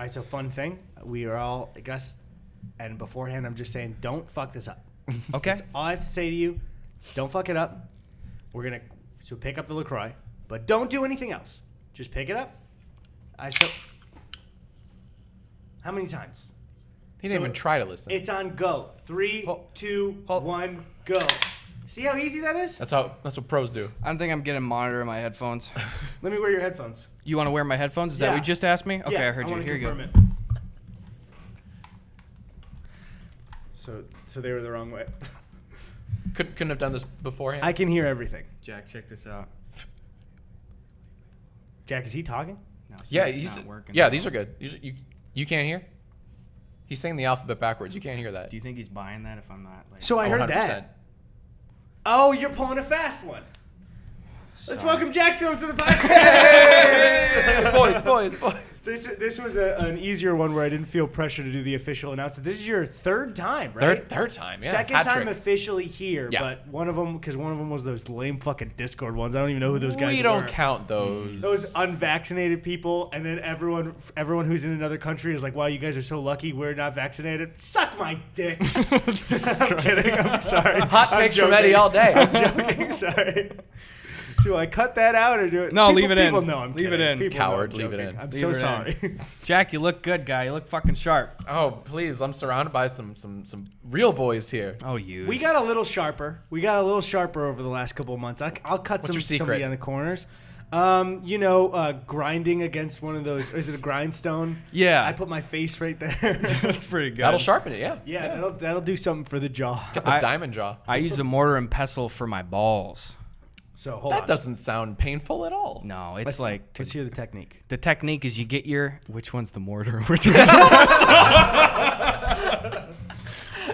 right, so fun thing. We are all, Gus, and beforehand, I'm just saying, don't fuck this up. Okay. That's all I have to say to you. Don't fuck it up. We're going to pick up the LaCroix, but don't do anything else. Just pick it up. How many times? He didn't even try to listen. It's on go. 3, 2, 1, go. See how easy that is? That's what pros do. I don't think I'm getting a monitor in my headphones. Let me wear your headphones. You want to wear my headphones? Is that what you just asked me? Okay, yeah, I heard you. Here you go. It. So they were the wrong way. Couldn't have done this beforehand. I can hear everything. Jack, check this out. Jack, is he talking? No, yeah, he's not working. Yeah, these are good. You can't hear? He's saying the alphabet backwards. You can't hear that. Do you think he's buying that if I'm not? Like, So I heard 100%. that. Oh, you're pulling a fast one. Let's welcome Jacksfilms to the podcast. boys. This was an easier one where I didn't feel pressure to do the official announcement. This is your third time, right? Third time, yeah. Second time officially here, Yeah. but one of them was those lame fucking Discord ones. I don't even know who those guys were. We don't count those. Those unvaccinated people, and then everyone who's in another country is like, wow, you guys are so lucky we're not vaccinated. Suck my dick. I'm kidding. I'm sorry. Hot takes from Eddie all day. I'm joking. Sorry. Do I cut that out or do it? No, leave it in. People know I'm Leave kidding. it in. People Coward, know I'm leave it joking. in. I'm Leave so it sorry. in. Jack, you look good, guy. You look fucking sharp. Oh, please. I'm surrounded by some real boys here. Oh, you. We got a little sharper. Over the last couple of months. I'll cut What's your secret? somebody on the corners. Grinding against one of those. Is it a grindstone? Yeah. I put my face right there. That's pretty good. That'll sharpen it, yeah. Yeah, that'll do something for the jaw. Get the diamond jaw. I use a mortar and pestle for my balls. So hold on. That doesn't sound painful at all. No, it's Let's hear the technique. the technique is you get your which one's the mortar? Which one's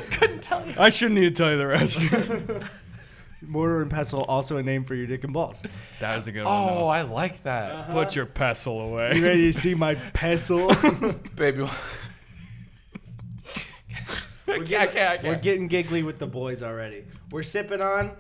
Couldn't tell you. I shouldn't need to tell you the rest. Mortar and pestle, also a name for your dick and balls. That was a good one. Oh, I like that. Put your pestle away. You ready to see my pestle? Baby. I can't. We're getting giggly with the boys already. We're sipping on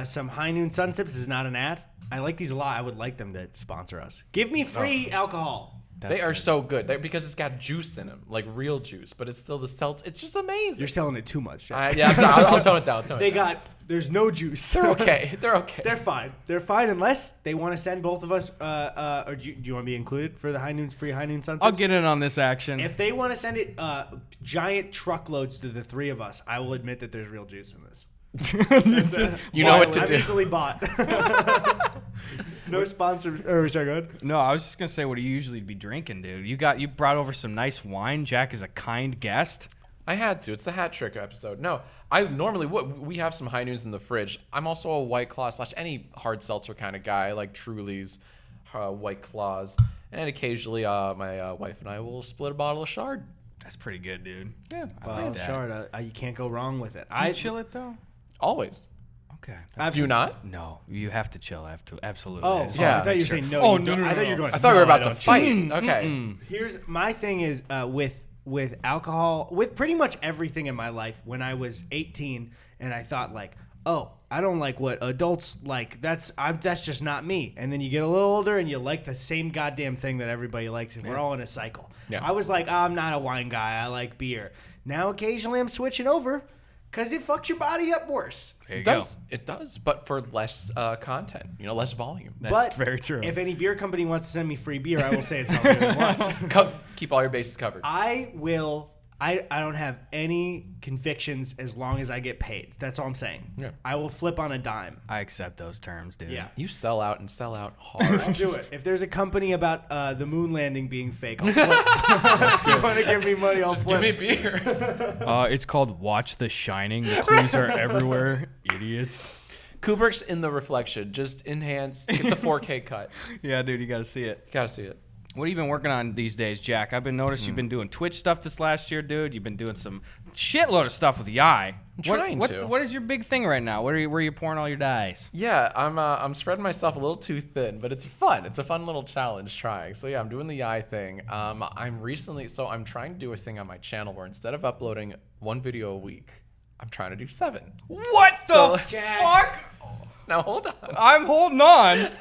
some High Noon Sun Sips. This is not an ad. I like these a lot. I would like them to sponsor us. Give me free alcohol. They are so good. Because it's got juice in them, like real juice, but it's still the seltz. It's just amazing. You're selling it too much. Jack. I'll tone it down. There's no juice. They're okay. They're okay. They're fine. They're fine unless they want to send both of us. Or do you want to be included for the free High Noon Sun Sips? I'll get in on this action. If they want to send it giant truckloads to the three of us, I will admit that there's real juice in this. You know what to I'm do. easily bought. No sponsor. Or is that good? No, I was just gonna say, what do you usually be drinking, dude? You brought over some nice wine. Jack is a kind guest. I had to. It's the hat trick episode. No, I normally would. We have some High Noons in the fridge. I'm also a White Claw / any hard seltzer kind of guy. I like Truly's, White Claws, and occasionally my wife and I will split a bottle of Shard. That's pretty good, dude. Yeah, Well, sure. You can't go wrong with it. Do you chill it though? always. Okay. Do you not? No, you have to chill. I have to absolutely. Oh, Yeah. I thought you were saying no. Oh, you no, don't. no, I thought no. you were going. I thought we were "No, I about to don't fight. chill." Okay. Here's my thing is with alcohol, with pretty much everything in my life. When I was 18, and I thought like, oh, I don't like what adults like. That's just not me. And then you get a little older and you like the same goddamn thing that everybody likes, and we're all in a cycle. Yeah. I was like, oh, I'm not a wine guy. I like beer. Now occasionally I'm switching over because it fucks your body up worse. There you It go. does. It does, but for less content, less volume. That's very true. If any beer company wants to send me free beer, I will say it's healthier than wine. Keep all your bases covered. I don't have any convictions as long as I get paid. That's all I'm saying. Yeah. I will flip on a dime. I accept those terms, dude. Yeah. You sell out and sell out hard. I'll do it. If there's a company about the moon landing being fake, I'll flip. If you want to give me money, I'll flip. Give me beers. It's called Watch the Shining. The clues are everywhere. Idiots. Kubrick's in the reflection. Just enhance. Get the 4K cut. Yeah, dude, you got to see it. Gotta see it. What have you been working on these days, Jack? I've been noticing you've been doing Twitch stuff this last year, dude. You've been doing some shitload of stuff with Yai. Trying to. What is your big thing right now? Where are you pouring all your dice? Yeah, I'm spreading myself a little too thin, but it's fun. It's a fun little challenge trying. So yeah, I'm doing the eye thing. I'm trying to do a thing on my channel where instead of uploading one video a week, I'm trying to do 7. What So- the fuck? Now hold on. I'm holding on.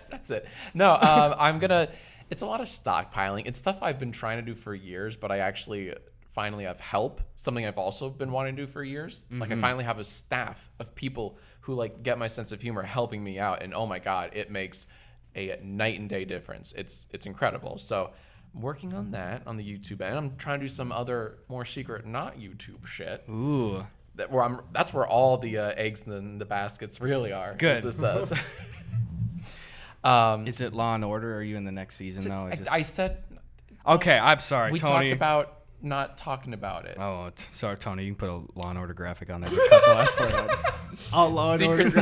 That's it. No, I'm gonna. It's a lot of stockpiling. It's stuff I've been trying to do for years, but I actually finally have help. Something I've also been wanting to do for years. Like I finally have a staff of people who like get my sense of humor helping me out, and oh my god, it makes a night and day difference. It's incredible. So I'm working on that on the YouTube end. I'm trying to do some other more secret, not YouTube shit. Ooh. That's where all the eggs in the baskets really are. Good. Is Is it Law and Order? Or are you in the next season though? I said. Okay, I'm sorry, We Tony. talked about not talking about it. Oh, sorry, Tony. You can put a Law and Order graphic on there. Just cut the last part out. All Law and Order. Choose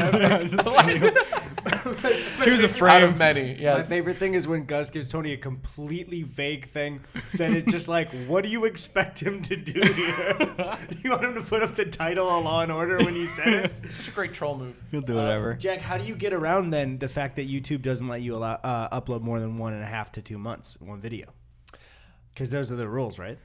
a Out frame. of many. Yes. My favorite thing is when Gus gives Tony a completely vague thing that it's just like, what do you expect him to do here? You want him to put up the title of Law and Order when you said it? Such a great troll move. He'll do whatever. Jack, how do you get around then the fact that YouTube doesn't let you upload more than 1.5 to 2 months one video? Because those are the rules, right?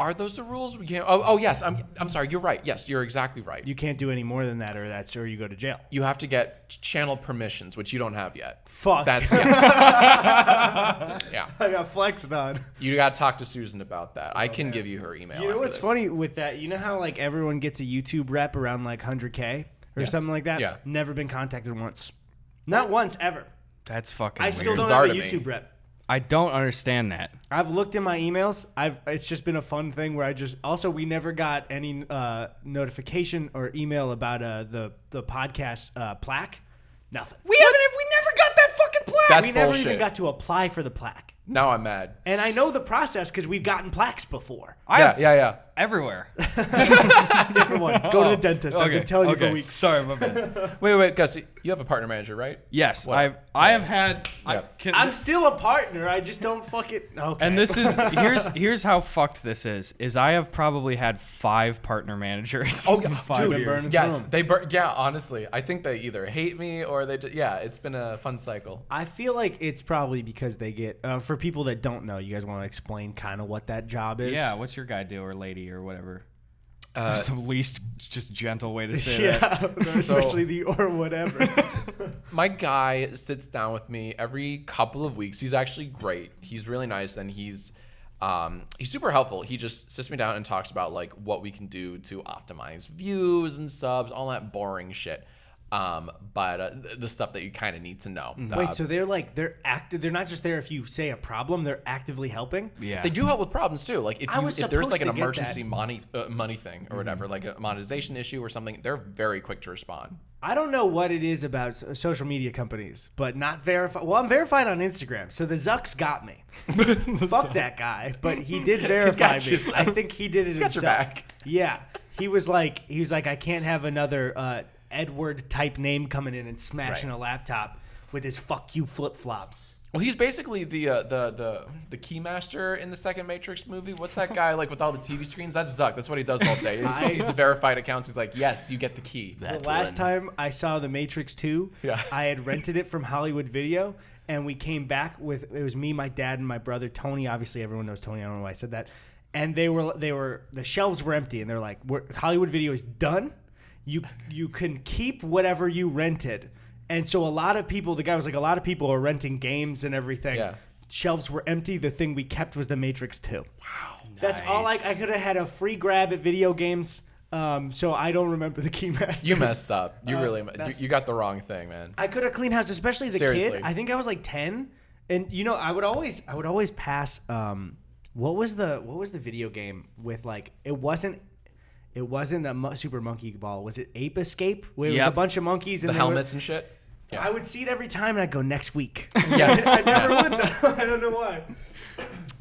Are those the rules? We can't. Oh yes. I'm sorry. You're right. Yes, you're exactly right. You can't do any more than that, or you go to jail. You have to get channel permissions, which you don't have yet. Fuck. That's yeah. Yeah. I got flexed on. You got to talk to Susan about that. I can give you her email. You know after what's this. funny with that? You know how like everyone gets a YouTube rep around like 100K or Yeah. something like that? Yeah. Never been contacted once. Not once ever. That's fucking I weird. still don't Bizarre have a to me. YouTube rep. I don't understand that. I've looked in my emails. It's just been a fun thing where we never got any notification or email about the podcast plaque. Nothing. We never got that fucking plaque. That's we never bullshit. even got to apply for the plaque. Now I'm mad. And I know the process because we've gotten plaques before. Yeah. Everywhere. Different one. Go to the dentist. I've been telling you for weeks. Sorry, my bad. Wait, Gus. You have a partner manager, right? Yes, What? I have had. Yeah. I'm still a partner. I just don't fuck it. Okay. And this is here's how fucked this is I have probably had 5 partner managers. Oh yeah, 5 dude. and burn Yes, through 'em. they burn. Yeah, honestly, I think they either hate me or they. Yeah, it's been a fun cycle. I feel like it's probably because they get for people that don't know. You guys want to explain kind of what that job is? Yeah, what's your guy do or lady or whatever? Uh, It's the least just gentle way to say that. Yeah, especially the or whatever. My guy sits down with me every couple of weeks. He's actually great. He's really nice, and he's super helpful. He just sits me down and talks about like what we can do to optimize views and subs, all that boring shit. But the stuff that you kind of need to know. Wait, so they're active. They're not just there if you say a problem. They're actively helping. Yeah. They do help with problems too. Like if there's supposed like an to get emergency that. money thing or whatever, like a monetization issue or something, they're very quick to respond. I don't know what it is about social media companies, but not verified. Well, I'm verified on Instagram, so the Zucks got me. Fuck that guy, but he did verify got me. you, son. I think he did it He's got himself. your back. Yeah, he was like, I can't have another Edward type name coming in and smashing Right. a laptop with his "fuck you" flip flops. Well, he's basically the keymaster in the second Matrix movie. What's that guy like with all the TV screens? That's Zuck. That's what he does all day. He sees the verified accounts. He's like, yes, you get the key. The last time I saw The Matrix 2, Yeah. I had rented it from Hollywood Video, and we came back with, it was me, my dad, and my brother, Tony. Obviously, everyone knows Tony. I don't know why I said that. And the shelves were empty, and they're like, Hollywood Video is done. You can keep whatever you rented. And so a lot of people, the guy was like, a lot of people are renting games and everything. Yeah. Shelves were empty. The thing we kept was The Matrix 2. Wow. That's all Nice. I could have had a free grab at video games. So I don't remember the Keymaster. You messed up. You really that's- you got the wrong thing, man. I could have cleaned house, especially as a Seriously. kid. I think I was like 10, and I would always pass. What was the video game with like it wasn't a Super Monkey Ball. Was it Ape Escape? Where it was a Yep. bunch of monkeys and The they helmets and shit. Were, I would see it every time, and I'd go next week. Yeah. I never would. Though. I don't know why.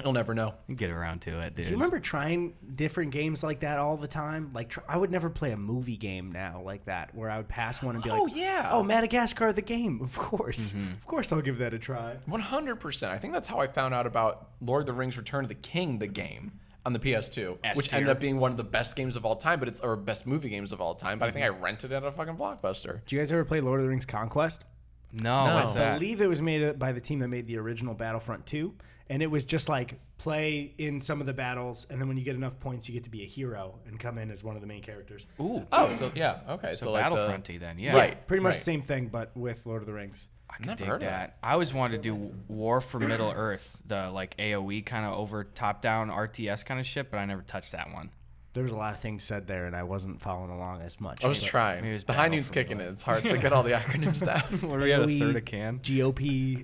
You'll never know. Get around to it, dude. Do you remember trying different games like that all the time? Like I would never play a movie game now like that, where I would pass one and be Oh, like, yeah. oh, Madagascar the game, of course, of course, I'll give that a try." 100%. I think that's how I found out about Lord of the Rings: Return of the King, the game on the PS2, which tier. ended up being one of the best games of all time, or best movie games of all time. But I think I rented it at a fucking Blockbuster. Did you guys ever play Lord of the Rings Conquest? No, No. what's I that? believe it was made by the team that made the original Battlefront 2, and it was just like play in some of the battles, and then when you get enough points, you get to be a hero and come in as one of the main characters. Ooh. Oh, so yeah, okay, So like Battlefronty then, yeah. Right. Pretty much right. the same thing, but with Lord of the Rings. I Never could heard dig of that. I always wanted to do War for Middle Earth, the like AOE kind of over top-down RTS kind of shit, but I never touched that one. There was a lot of things said there, and I wasn't following along as much. I was But trying. maybe it's The high Battle noon's for kicking Middle in. It's hard to get all the acronyms down. What are we at, a AOE, third a can? GOP.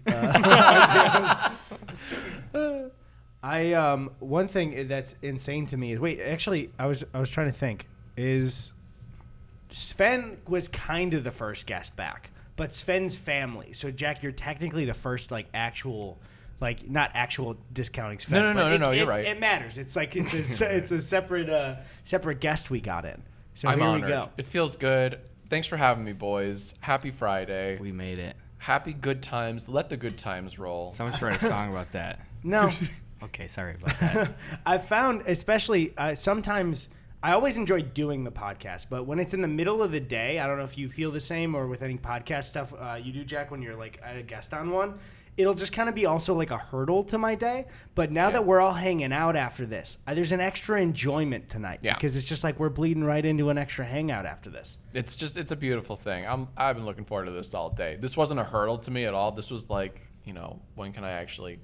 One thing that's insane to me is actually I was trying to think is Sven was kind of the first guest back, but Sven's family. So Jack, you're technically the first like actual. Like not actual discounting Sven. No, you're right. It matters. It's like it's a separate guest we got in. So I'm here honored. we go. It feels good. Thanks for having me, boys. Happy Friday. We made it. Happy good times. Let the good times roll. Someone's write a song about that. No, Okay, sorry about that. I found especially sometimes I always enjoy doing the podcast, but when it's in the middle of the day, I don't know if you feel the same or with any podcast stuff you do, Jack, when you're like a guest on one. It'll just kind of be also like a hurdle to my day. But now that we're all hanging out after this, there's an extra enjoyment tonight. Yeah. Because it's just like we're bleeding right into an extra hangout after this. It's a beautiful thing. I've been looking forward to this all day. This wasn't a hurdle to me at all. This was like, when can I actually,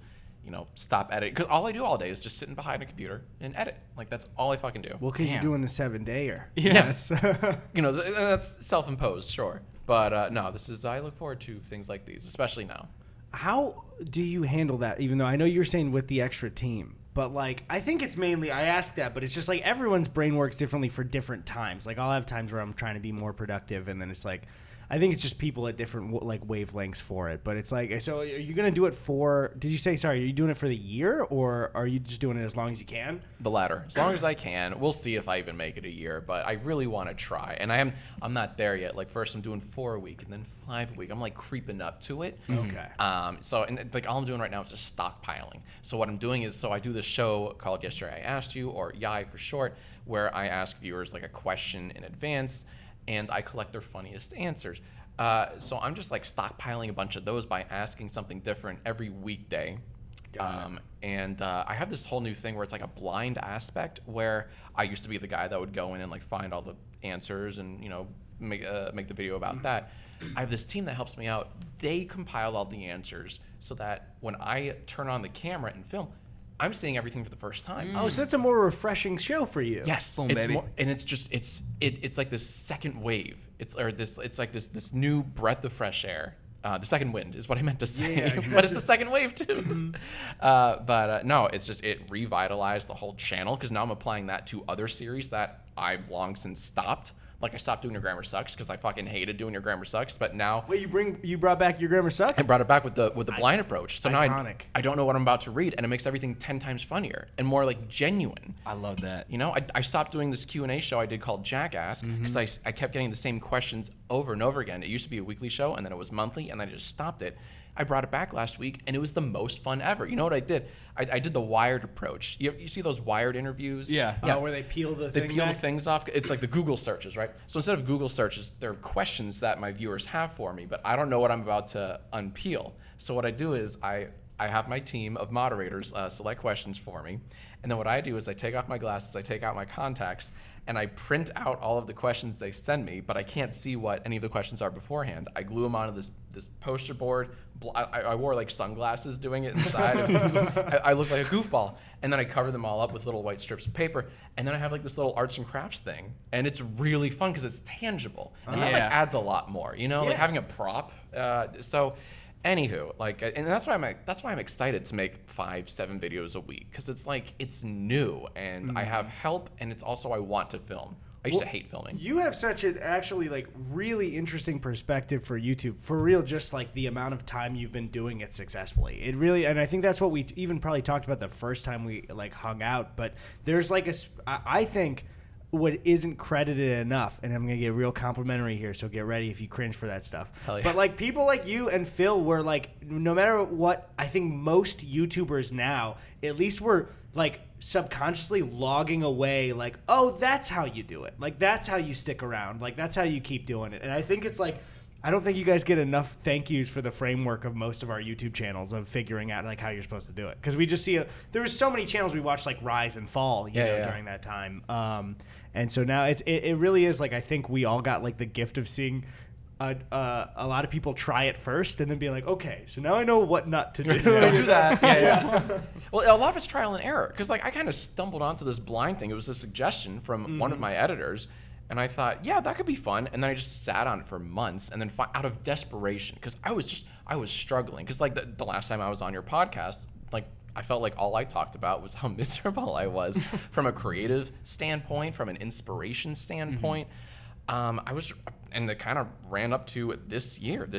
stop editing? Because all I do all day is just sitting behind a computer and edit. Like, that's all I fucking do. Well, because you're Damn. doing the 7-dayer. Yes. That's self-imposed, sure. But no, I look forward to things like these, especially now. How do you handle that? Even though I know you're saying with the extra team, but like I think it's mainly I ask that, but it's just like everyone's brain works differently for different times. Like I'll have times where I'm trying to be more productive, and then it's like I think it's just people at different like wavelengths for it. But it's like, so are you gonna do it for? Did you say sorry? Are you doing it for the year, or are you just doing it as long as you can? The latter, as long as I can. We'll see if I even make it a year, but I really want to try. And I'm not there yet. Like first I'm doing 4 a week, and then 5 a week. I'm like creeping up to it. Okay. And like all I'm doing right now is just stockpiling. So what I'm doing is, I do this show called Yesterday I Asked You, or YAI for short, where I ask viewers like a question in advance, and I collect their funniest answers. So I'm just like stockpiling a bunch of those by asking something different every weekday. And I have this whole new thing where it's like a blind aspect, where I used to be the guy that would go in and like find all the answers and make the video about that. I have this team that helps me out. They compile all the answers so that when I turn on the camera and film, I'm seeing everything for the first time. Oh, so that's a more refreshing show for you. Yes, Boom, it's baby. more, and it's just it's like this second wave. It's like this new breath of fresh air. The second wind is what I meant to say, Yeah, but it's a second wave too. No, it revitalized the whole channel because now I'm applying that to other series that I've long since stopped. Like I stopped doing Your Grammar Sucks because I fucking hated doing Your Grammar Sucks, but now Wait, you brought back Your Grammar Sucks? I brought it back with the blind approach. So now Iconic. I don't know what I'm about to read, and it makes everything 10 times funnier and more like genuine. I love that. I stopped doing this Q&A show I did called Jackass because I kept getting the same questions over and over again. It used to be a weekly show, and then it was monthly, and I just stopped it. I brought it back last week, and it was the most fun ever. You know what I did? I did the Wired approach. You see those Wired interviews? Yeah. Where they peel the They thing peel back? the things off. It's like the Google searches, right? So instead of Google searches, there are questions that my viewers have for me, but I don't know what I'm about to unpeel. So what I do is I have my team of moderators select questions for me, and then what I do is I take off my glasses, I take out my contacts, and I print out all of the questions they send me, but I can't see what any of the questions are beforehand. I glue them onto this poster board. I wore like sunglasses doing it inside. I look like a goofball. And then I cover them all up with little white strips of paper. And then I have like this little arts and crafts thing. And it's really fun because it's tangible. And that like Yeah. adds a lot more, like Yeah. having a prop. Anywho, and that's why I'm excited to make 5-7 videos a week, because it's like it's new and I have help, and it's also I want to film. I used to hate filming. You have such an actually like really interesting perspective for YouTube, for real. Just like the amount of time you've been doing it successfully, it really, and I think that's what we even probably talked about the first time we like hung out. But there's like I think what isn't credited enough, and I'm gonna get real complimentary here, so get ready if you cringe for that stuff. Hell yeah. But like people like you and Phil were like, no matter what, I think most YouTubers now, at least were like subconsciously logging away like, oh, that's how you do it. Like that's how you stick around. Like that's how you keep doing it. And I think it's like, I don't think you guys get enough thank yous for the framework of most of our YouTube channels of figuring out like how you're supposed to do it. Because we just see there was so many channels we watched like rise and fall, you know, during that time. And so now it really is like, I think we all got like the gift of seeing a lot of people try it first and then be like, okay, so now I know what not to do. Don't do that. Yeah. Well, a lot of it's trial and error because like I kind of stumbled onto this blind thing. It was a suggestion from one of my editors. And I thought, yeah, that could be fun. And then I just sat on it for months. And then out of desperation, because I was struggling. Because like the last time I was on your podcast, like I felt like all I talked about was how miserable I was from a creative standpoint, from an inspiration standpoint. And it kind of ran up to this year.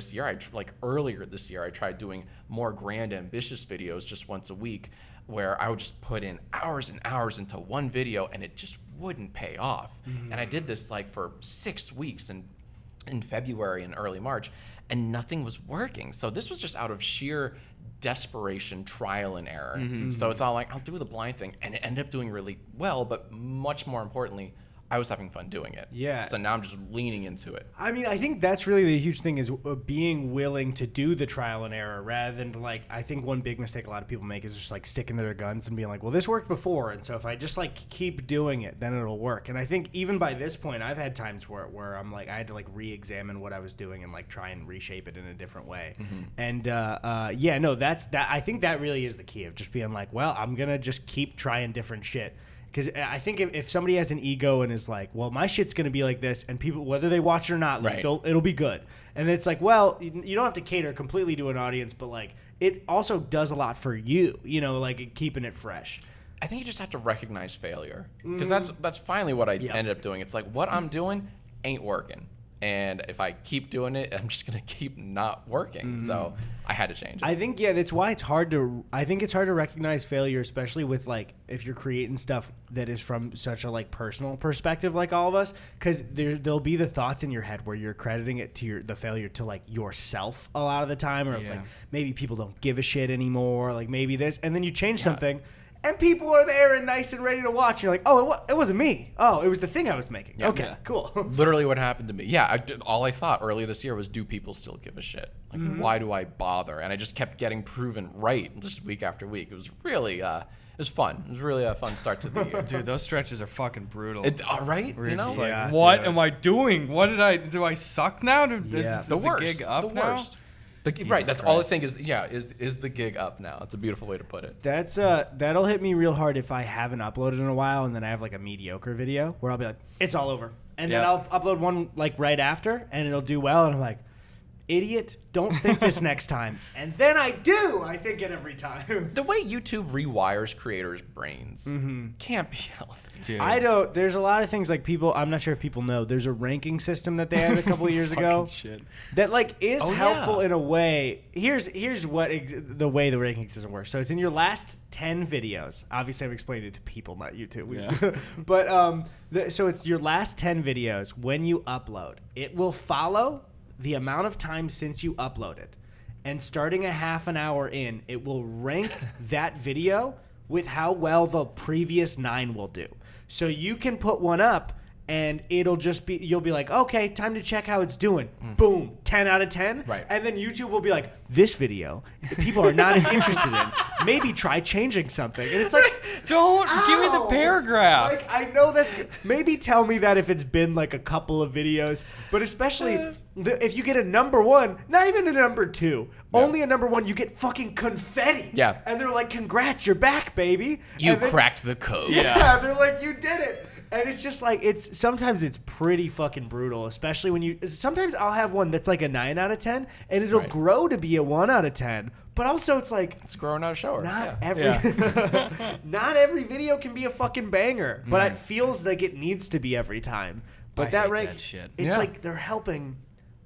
Earlier this year, I tried doing more grand, ambitious videos just once a week, where I would just put in hours and hours into one video, and it just wouldn't pay off. And I did this like for 6 weeks in February and early March, and nothing was working. So this was just out of sheer desperation, trial and error. So it's all like, I'll do the blind thing, and it ended up doing really well, but much more importantly, I was having fun doing it. Yeah. So now I'm just leaning into it. I mean, I think that's really the huge thing is being willing to do the trial and error rather than like, I think one big mistake a lot of people make is just like sticking to their guns and being like, well, this worked before. And so if I just like keep doing it, then it'll work. And I think even by this point, I've had times where I'm like, I had to like re-examine what I was doing and like try and reshape it in a different way. And yeah, no, that's that. I think that really is the key of just being like, well, I'm going to just keep trying different shit. Because I think if somebody has an ego and is like, well, my shit's going to be like this, and people, whether they watch it or not, like, it'll be good. And it's like, well, you don't have to cater completely to an audience, but like it also does a lot for you, you know, like keeping it fresh. I think you just have to recognize failure, because that's finally what I ended up doing. It's like what I'm doing ain't working. And if I keep doing it, I'm just going to keep not working. So I had to change it. I think, yeah, that's why it's hard to recognize failure, especially with like, if you're creating stuff that is from such a like personal perspective, like all of us, because there'll be the thoughts in your head where you're crediting it to the failure to like yourself a lot of the time, or it's like, maybe people don't give a shit anymore. Like maybe this, and then you change something. And people are there and nice and ready to watch. You're like, oh, it wasn't me. Oh, it was the thing I was making. Yeah. Okay, cool. Literally what happened to me. Yeah, all I thought earlier this year was, do people still give a shit? Like, why do I bother? And I just kept getting proven right just week after week. It was really, it was fun. It was really a fun start to the year. Dude, those stretches are fucking brutal. Right? We're you know? just like, what am I doing? Do I suck now? Is the worst. The gig up the now? Worst. Right, that's all I think is, is the gig up now? It's a beautiful way to put it. That's that'll hit me real hard if I haven't uploaded in a while and then I have like a mediocre video where I'll be like, it's all over. And then I'll upload one like right after and it'll do well and I'm like, idiot, don't think this next time. And then I think it every time. The way YouTube rewires creators' brains can't be healthy. Dude. There's a lot of things like I'm not sure if people know, there's a ranking system that they had a couple of years ago that like is helpful in a way. Here's what the way the ranking system works. So it's in your last 10 videos. Obviously I've explained it to people, not YouTube. Yeah. But so it's your last 10 videos. When you upload, it will follow the amount of time since you uploaded, and starting a half an hour in, it will rank that video with how well the previous 9 will do. So you can put one up and it'll just be, you'll be like, okay, time to check how it's doing. Boom, 10 out of 10. Right. And then YouTube will be like, this video, people are not as interested in. Maybe try changing something. And it's like, don't give me the paragraph. Like, I know that's good. Maybe tell me that if it's been like a couple of videos, but especially if you get a number 1, not even a number 2, only a number 1, you get fucking confetti. Yeah. And they're like, congrats, you're back, baby. You cracked the code. Yeah, they're like, you did it. And it's just like, sometimes it's pretty fucking brutal, especially when sometimes I'll have one that's like a 9 out of 10 and it'll grow to be a 1 out of 10. But also it's like, it's growing out of shower. Not every video can be a fucking banger, but it feels like it needs to be every time. But that shit. It's like they're helping,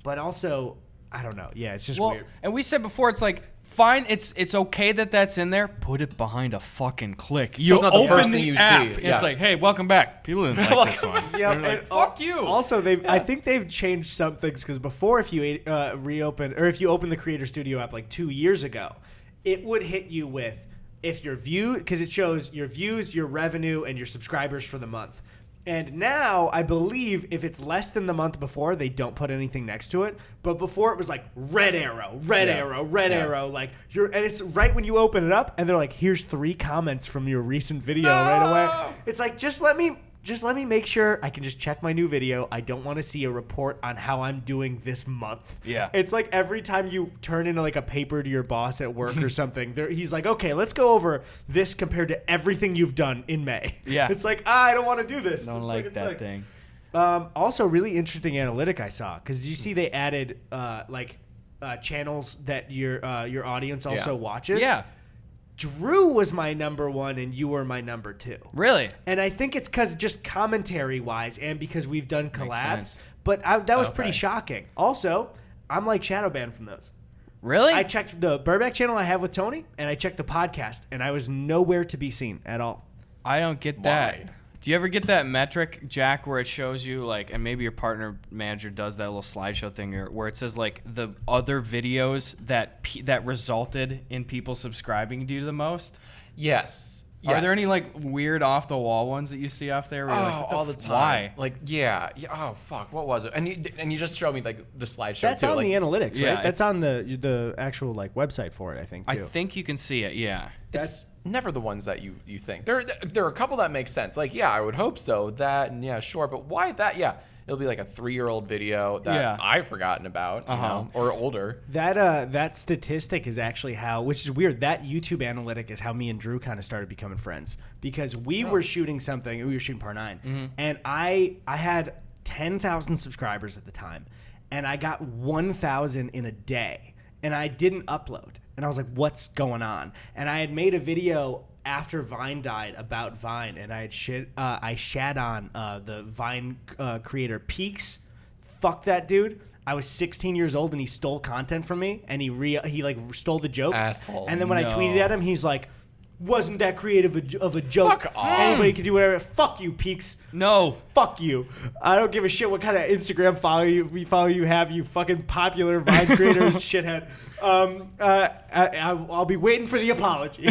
but also, I don't know. Yeah, it's just weird. And we said before, it's like, fine, it's okay that that's in there. Put it behind a fucking click. You it's not the first thing you app, see. And it's like, hey, welcome back. People didn't like this one. Yeah, like, fuck you. Also, I think they've changed some things because before, if you reopen or if you open the Creator Studio app like 2 years ago, it would hit you with if your view, because it shows your views, your revenue, and your subscribers for the month. And now, I believe if it's less than the month before, they don't put anything next to it. But before, it was like red arrow, red arrow. Like and it's right when you open it up, and they're like, "Here's 3 comments from your recent video right away." It's like, just let me just let me make sure I can just check my new video. I don't want to see a report on how I'm doing this month. Yeah. It's like every time you turn in like a paper to your boss at work or something, he's like, okay, let's go over this compared to everything you've done in May. Yeah. It's like, I don't want to do this. Don't It's like it that sucks. thing. Also, really interesting analytic I saw, because you see they added channels that your audience also watches. Yeah. Drew was my number 1 and you were my number 2. Really? And I think it's because just commentary wise and because we've done collabs. sense. But that was pretty Okay. shocking. Also, I'm like shadow banned from those. Really? I checked the Burback channel I have with Tony, and I checked the podcast, and I was nowhere to be seen at all. I don't get that. Do you ever get that metric, Jack, where it shows you, like, and maybe your partner manager does that little slideshow thing where it says, like, the other videos that resulted in people subscribing to you the most? Yes. Are there any, like, weird off-the-wall ones that you see off there? Where you're like, what all the time. Why? Like, yeah. Oh, fuck. What was it? And you just showed me, like, the slideshow, That's too. on like, the analytics, Yeah, right? That's it's- on the actual like website for it, I think, I too. think you can see it, yeah. It's never the ones that you think. There are a couple that make sense. Like, yeah, I would hope so. That, and yeah, sure. But why that? Yeah. It'll be like a 3-year-old video that I've forgotten about, you know, or older. That statistic is actually how, which is weird, that YouTube analytic is how me and Drew kind of started becoming friends, because we were shooting something, we were shooting part 9, and I had 10,000 subscribers at the time, and I got 1,000 in a day, and I didn't upload, and I was like, what's going on? And I had made a video after Vine died about Vine, and I shat on the Vine creator Peaks. Fuck that dude. I was 16 years old and he stole content from me, and he like stole the joke. Asshole. And then when I tweeted at him, he's like, wasn't that creative of a joke? Fuck off. Anybody can do whatever. Fuck you, Peaks. No. Fuck you. I don't give a shit what kind of Instagram follow you have, you fucking popular Vine creator shithead. I'll be waiting for the apology.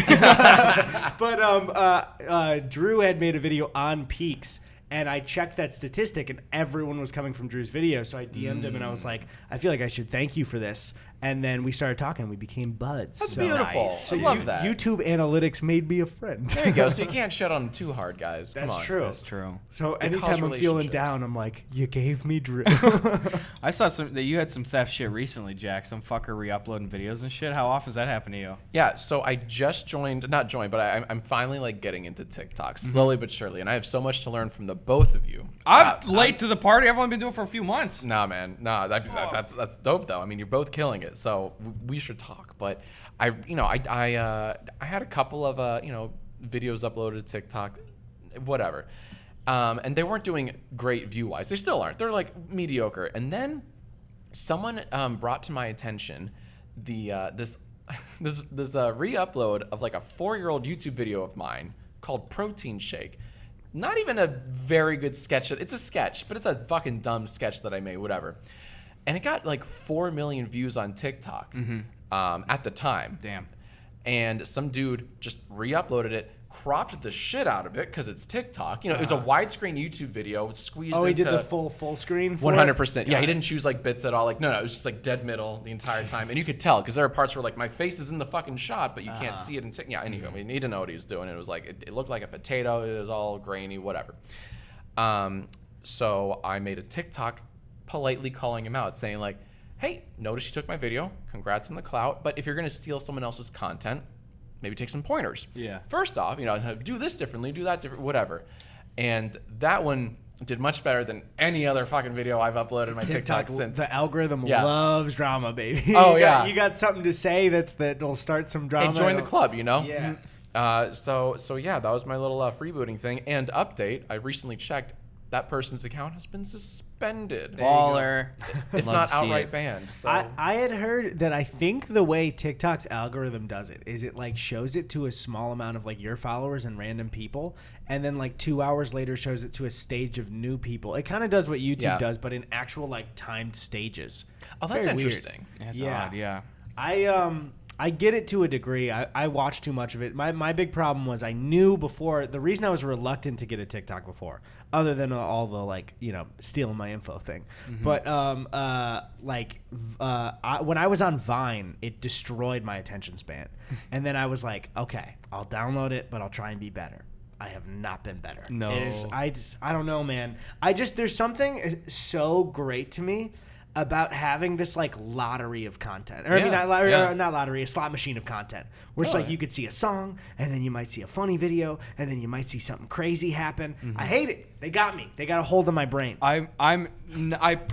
But Drew had made a video on Peaks, and I checked that statistic, and everyone was coming from Drew's video. So I DM'd him, and I was like, I feel like I should thank you for this. And then we started talking, and we became buds. That's So- beautiful. So I love that. YouTube analytics made me a friend. There you go. So you can't shit on them too hard, guys. Come That's on. true. That's true. So cause anytime I'm feeling relationships. down, I'm like, you gave me Drew. I saw that you had some theft shit recently, Jack. Some fucker re-uploading videos and shit. How often does that happen to you? Yeah, so I just not joined, but I'm finally like getting into TikTok slowly but surely, and I have so much to learn from the both of you. I'm late to the party. I've only been doing it for a few months. Nah, man, nah, that's dope though. I mean, you're both killing it, so we should talk. But I had a couple of videos uploaded to TikTok, whatever, and they weren't doing great view wise. They still aren't. They're like mediocre. And then someone brought to my attention this re-upload of like a 4-year-old YouTube video of mine called Protein Shake. Not even a very good sketch. It's a sketch, but it's a fucking dumb sketch that I made, whatever. And it got like 4 million views on TikTok at the time. Damn. And some dude just re-uploaded it, cropped the shit out of it because it's TikTok. You know, it was a widescreen YouTube video squeezed Oh, he into did the full screen for 100%. Yeah, Got he it. didn't choose like bits at all. Like, no, it was just like dead middle the entire time. And you could tell because there are parts where like my face is in the fucking shot, but you can't see it. Yeah, anyway, we need to know what he was doing. It was like, it looked like a potato. It was all grainy, whatever. So I made a TikTok politely calling him out, saying like, hey, notice you took my video. Congrats on the clout. But if you're going to steal someone else's content, maybe take some pointers. Yeah. First off, do this differently, do that different, whatever. And that one did much better than any other fucking video I've uploaded on my TikTok since. The algorithm Yeah. loves drama, baby. Oh, You yeah. got something to say that'll start some drama. Hey, join the It'll- club, you know? Yeah. So yeah, that was my little freebooting thing. And update, I recently checked, that person's account has been suspended. Baller. If Love not to see outright it. banned. So I had heard that I think the way TikTok's algorithm does it is it like shows it to a small amount of like your followers and random people, and then like 2 hours later shows it to a stage of new people. It kind of does what YouTube does, but in actual like timed stages. Oh, It's that's very weird. interesting. That's Yeah. odd, yeah. I get it to a degree. I watched too much of it. My big problem was I knew before. The reason I was reluctant to get a TikTok before, other than all the like stealing my info thing, but when I was on Vine, it destroyed my attention span, and then I was like, okay, I'll download it, but I'll try and be better. I have not been better. No. It is, I don't know, man. There's something so great to me about having this like lottery of content. Or I mean, not lottery, a slot machine of content. Where it's like you could see a song, and then you might see a funny video, and then you might see something crazy happen. I hate it. They got me. They got a hold of my brain. I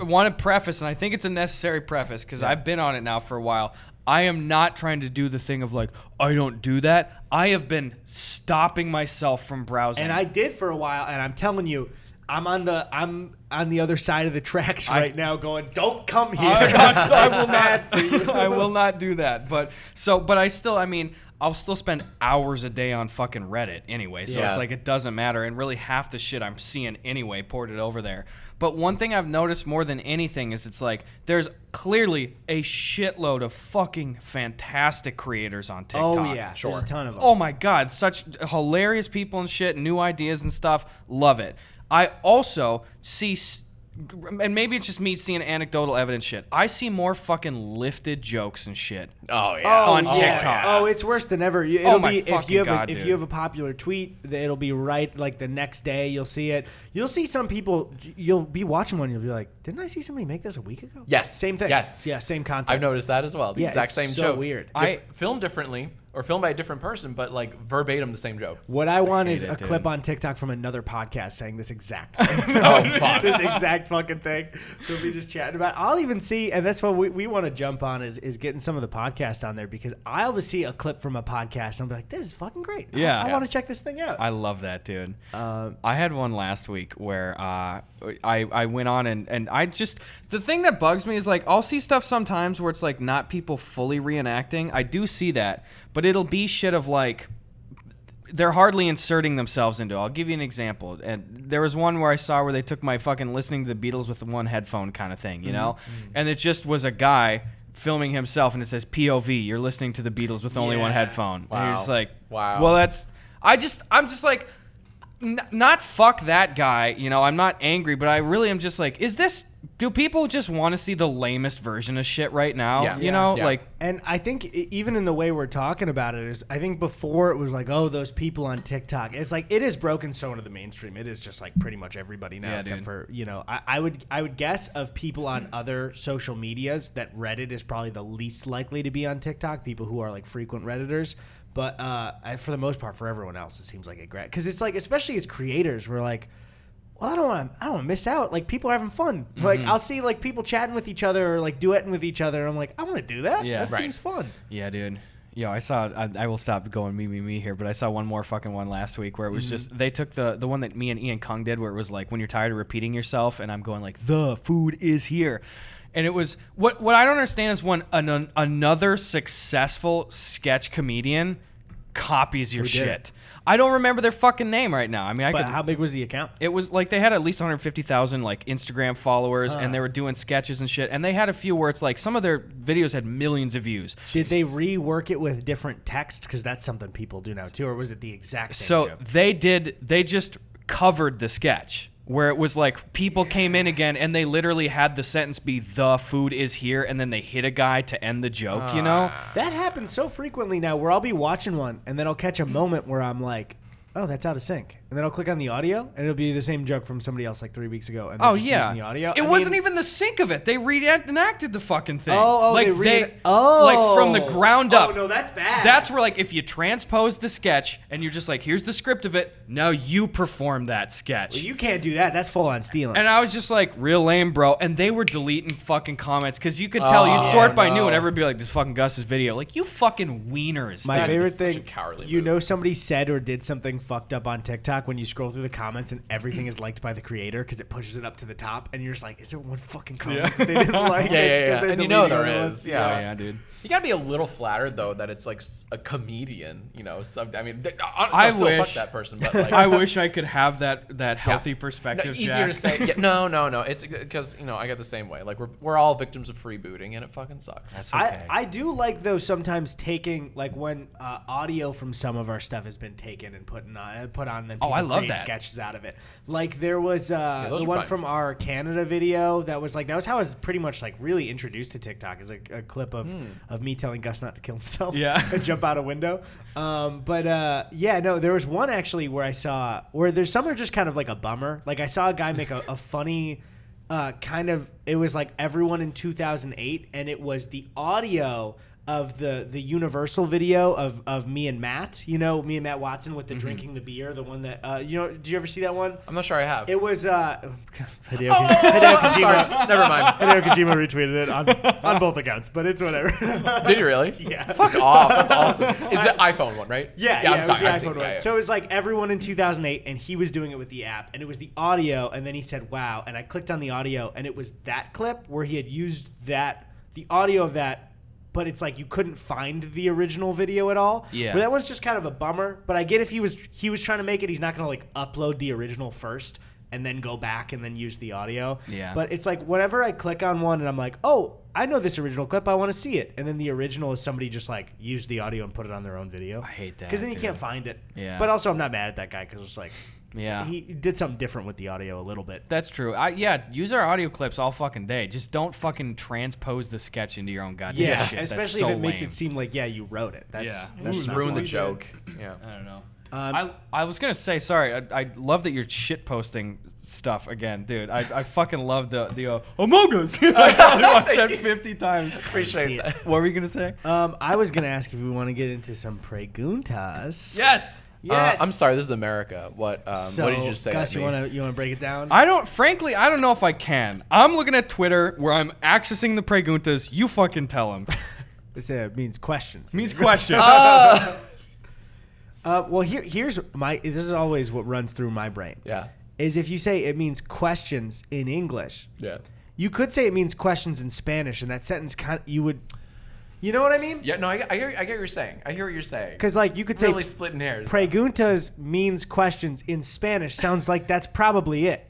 want to preface, and I think it's a necessary preface because I've been on it now for a while. I am not trying to do the thing of like, I don't do that. I have been stopping myself from browsing. And I did for a while, and I'm telling you, I'm on the other side of the tracks right now going, don't come here. I will not. I will not do that. But I'll still spend hours a day on fucking Reddit anyway. So it's like, it doesn't matter. And really half the shit I'm seeing anyway ported over there. But one thing I've noticed more than anything is it's like, there's clearly a shitload of fucking fantastic creators on TikTok. Oh yeah, there's a ton of them. Oh my God, such hilarious people and shit, new ideas and stuff. Love it. I also see, and maybe it's just me seeing anecdotal evidence shit, I see more fucking lifted jokes and shit. On TikTok. Oh, it's worse than ever. If you have a popular tweet, it'll be right like the next day. You'll see it. You'll see some people. You'll be watching one. You'll be like, "Didn't I see somebody make this a week ago?" Yes. Same thing. Yes. Yeah. Same content. I've noticed that as well. The exact same so joke. Weird. Filmed differently or filmed by a different person, but like verbatim the same joke. What I want is a clip on TikTok from another podcast saying this exact fuck. this exact fucking thing. We'll be just chatting about. I'll even see, and that's what we want to jump on is getting some of the podcast on there, because I'll see a clip from a podcast and I'll be like, this is fucking great. I want to check this thing out. I love that, dude. I had one last week where I went on and I just, the thing that bugs me is like, I'll see stuff sometimes where it's like not people fully reenacting. I do see that, but it'll be shit of like, they're hardly inserting themselves into it. I'll give you an example. And there was one where I saw where they took my fucking listening to the Beatles with the one headphone kind of thing, you know? And it just was a guy filming himself, and it says POV, you're listening to the Beatles with only one headphone. Wow. And you're just like, wow. Well, I'm just like, not fuck that guy, you know? I'm not angry, but I really am just like, do people just want to see the lamest version of shit right now? Yeah. You know, like, and I think even in the way we're talking about it is, I think before it was like, oh, those people on TikTok. It's like, it is broken so into the mainstream. It is just like pretty much everybody now, except for, you know, I would guess of people on other social medias that Reddit is probably the least likely to be on TikTok. People who are like frequent Redditors. But for the most part, for everyone else, it seems like a great, because it's like, especially as creators, we're like, well, I don't want to miss out. Like, people are having fun. Like, I'll see like people chatting with each other or like duetting with each other. And I'm like, I want to do that. Yeah, that seems fun. Yeah, dude. Yo, I will stop going me here, but I saw one more fucking one last week where it was just, they took the one that me and Ian Kung did where it was like, when you're tired of repeating yourself, and I'm going like, the food is here. And it was, what I don't understand is when another successful sketch comedian copies your shit. I don't remember their fucking name right now. I mean, how big was the account? It was like they had at least 150,000 like Instagram followers, and they were doing sketches and shit. And they had a few where it's like some of their videos had millions of views. Did they rework it with different text? Because that's something people do now too. Or was it the exact same So joke? they just covered the sketch. Where it was like people came in again and they literally had the sentence be "the food is here" and then they hit a guy to end the joke, you know? That happens so frequently now where I'll be watching one and then I'll catch a moment where I'm like, oh, that's out of sync. And then I'll click on the audio and it'll be the same joke from somebody else like 3 weeks ago. And they're just using the audio. It wasn't even the sync of it. They reenacted the fucking thing. Like from the ground up. Oh, no, that's bad. That's where like if you transpose the sketch and you're just like, here's the script of it, now you perform that sketch. Well, you can't do that. That's full on stealing. And I was just like, real lame, bro. And they were deleting fucking comments because you could tell you'd sort by new and everyone would be like, this fucking Gus's video. Like, you fucking wieners. My favorite such a thing, cowardly you move. know, somebody said or did something fucked up on TikTok when you scroll through the comments and everything is liked by the creator because it pushes it up to the top and you're just like, is there one fucking comment that they didn't like? Yeah. And you know there is. Yeah, dude. You gotta be a little flattered though that it's like a comedian, you know. So, I mean, I wish fuck that person, but like, I wish I could have that healthy perspective. No, easier Jack. to say. Yeah, no. It's because, you know, I get the same way. Like we're all victims of freebooting, and it fucking sucks. That's okay. I do like though sometimes taking like when audio from some of our stuff has been taken and put in whatnot and put on. Then Oh, I love create that. sketches out of it. Like there was those the are one fun. from our Canada video that was how I was pretty much like really introduced to TikTok, is a clip of me telling Gus not to kill himself. Yeah. And jump out a window. There was one actually where I saw where there's some are just kind of like a bummer. Like I saw a guy make a funny it was like everyone in 2008, and it was the audio of the Universal video of me and Matt. You know, me and Matt Watson with the drinking the beer, the one that did you ever see that one? I'm not sure I have. It was Hideo I'm Kojima. sorry. Never mind. Hideo Kojima retweeted it on both accounts, but it's whatever. Did you really? Yeah. Fuck off. That's awesome. It's the iPhone one, right? Yeah, I'm it was sorry. the I've seen iPhone it. one. Yeah, yeah. So it was like everyone in 2008, and he was doing it with the app, and it was the audio, and then he said, wow, and I clicked on the audio, and it was that clip where he had used the audio of that, but it's like you couldn't find the original video at all. Yeah. But that one's just kind of a bummer, but I get if he was trying to make it, he's not going to like upload the original first and then go back and then use the audio. Yeah. But it's like whenever I click on one and I'm like, oh, I know this original clip, I want to see it. And then the original is somebody just like used the audio and put it on their own video. I hate that. Because then you dude. can't find it. Yeah. But also I'm not mad at that guy because it's like, Yeah. he did something different with the audio a little bit. That's true. Use our audio clips all fucking day. Just don't fucking transpose the sketch into your own goddamn Yeah, shit. That's especially so if it makes lame. it seem like, you wrote it. That's Just not ruin the fun. joke. Yeah. I don't know. I was gonna say sorry. I love that you're shit posting stuff again, dude. I fucking love the Among Us. I probably watched that 50 times. See Appreciate it. that. What were you gonna say? I was gonna ask if we want to get into some preguntas. Yes. Yes. I'm sorry. This is America. What did you just say? Gus, at you me? wanna break it down? I don't know if I can. I'm looking at Twitter where I'm accessing the preguntas. You fucking tell them. It means questions. Means question. Well, here's this is always what runs through my brain. Yeah. Is if you say it means questions in English, Yeah. you could say it means questions in Spanish, and that sentence you know what I mean? Yeah. No, I get what you're saying. I hear what you're saying. Because like you could say Really splitting hairs. preguntas means questions in Spanish. Sounds like that's probably it,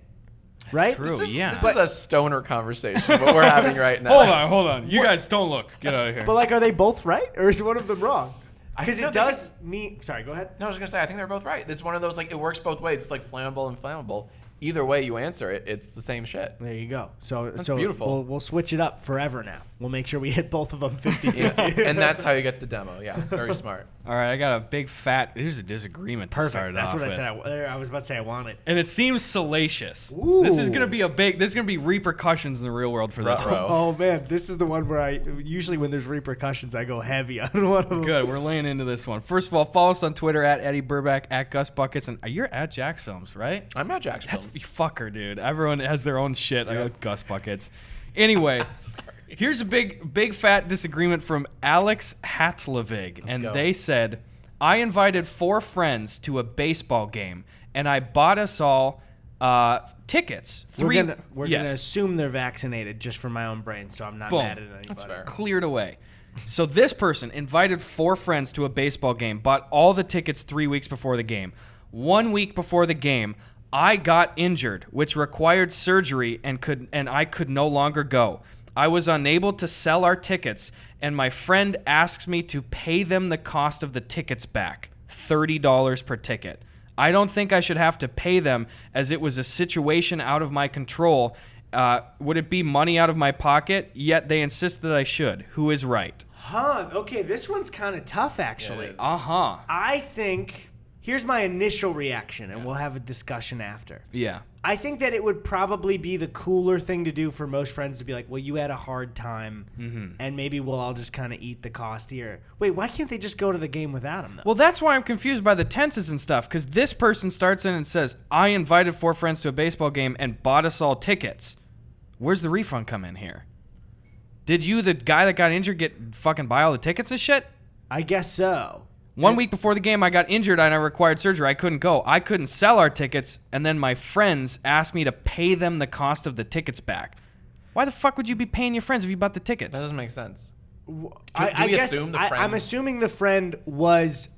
right? true. This Yeah. is a stoner conversation, what we're having right now. Hold on. You guys don't look. Get out of here. But like, are they both right, or is one of them wrong? Because No, it does mean. Sorry, go ahead. No, I was gonna say I think they're both right. It's one of those like it works both ways. It's like flammable and flammable. Either way you answer it, it's the same shit. There you go. So beautiful. We'll switch it up forever now. We'll make sure we hit both of them 50-50. Yeah. And that's how you get the demo. Yeah, very smart. All right, I got a big fat. Here's a disagreement to start Perfect. it That's off what I with. said. I was about to say I want it. And it seems salacious. Ooh. This is gonna be repercussions in the real world for this one. Ruh-roh. Oh man, this is the one where usually when there's repercussions, I go heavy on one of them. Good, we're laying into this one. First of all, follow us on Twitter at Eddie Burback, at Gus Buckets, and you're at Jacksfilms, right? I'm at Jacksfilms. You fucker, dude. Everyone has their own shit. I got Gus Buckets. Anyway, here's a big fat disagreement from Alex Hatzlevig, and go. they said, I invited 4 friends to a baseball game, and I bought us all tickets. We're 3 gonna assume they're vaccinated just for my own brain, so I'm not Boom. mad at anybody. That's fair. Cleared away. So this person invited 4 friends to a baseball game, bought all the tickets 3 weeks before the game. 1 week before the game, I got injured, which required surgery and I could no longer go. I was unable to sell our tickets, and my friend asked me to pay them the cost of the tickets back, $30 per ticket. I don't think I should have to pay them as it was a situation out of my control. Would it be money out of my pocket? Yet they insist that I should. Who is right? Huh. Okay, this one's kind of tough, actually. Uh-huh. I think here's my initial reaction, and we'll have a discussion after. Yeah. I think that it would probably be the cooler thing to do for most friends to be like, well, you had a hard time, and maybe we'll all just kind of eat the cost here. Wait, why can't they just go to the game without him, though? Well, that's why I'm confused by the tenses and stuff, because this person starts in and says, I invited 4 friends to a baseball game and bought us all tickets. Where's the refund come in here? Did you, the guy that got injured, buy all the tickets and shit? I guess so. 1 week before the game, I got injured and I required surgery. I couldn't go. I couldn't sell our tickets, and then my friends asked me to pay them the cost of the tickets back. Why the fuck would you be paying your friends if you bought the tickets? That doesn't make sense. I guess assume the friend? I'm assuming the friend was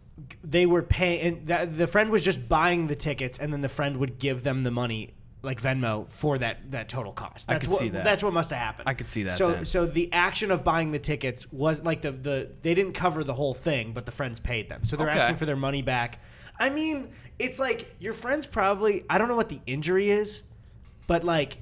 they were paying, and the friend was just buying the tickets, and then the friend would give them the money, like Venmo, for that total cost. That's could what, see that. That's what must have happened. I could see that So then. so the action of buying the tickets was like they didn't cover the whole thing, but the friends paid them. So they're Okay. asking for their money back. I mean, it's like your friend's probably. I don't know what the injury is, but like,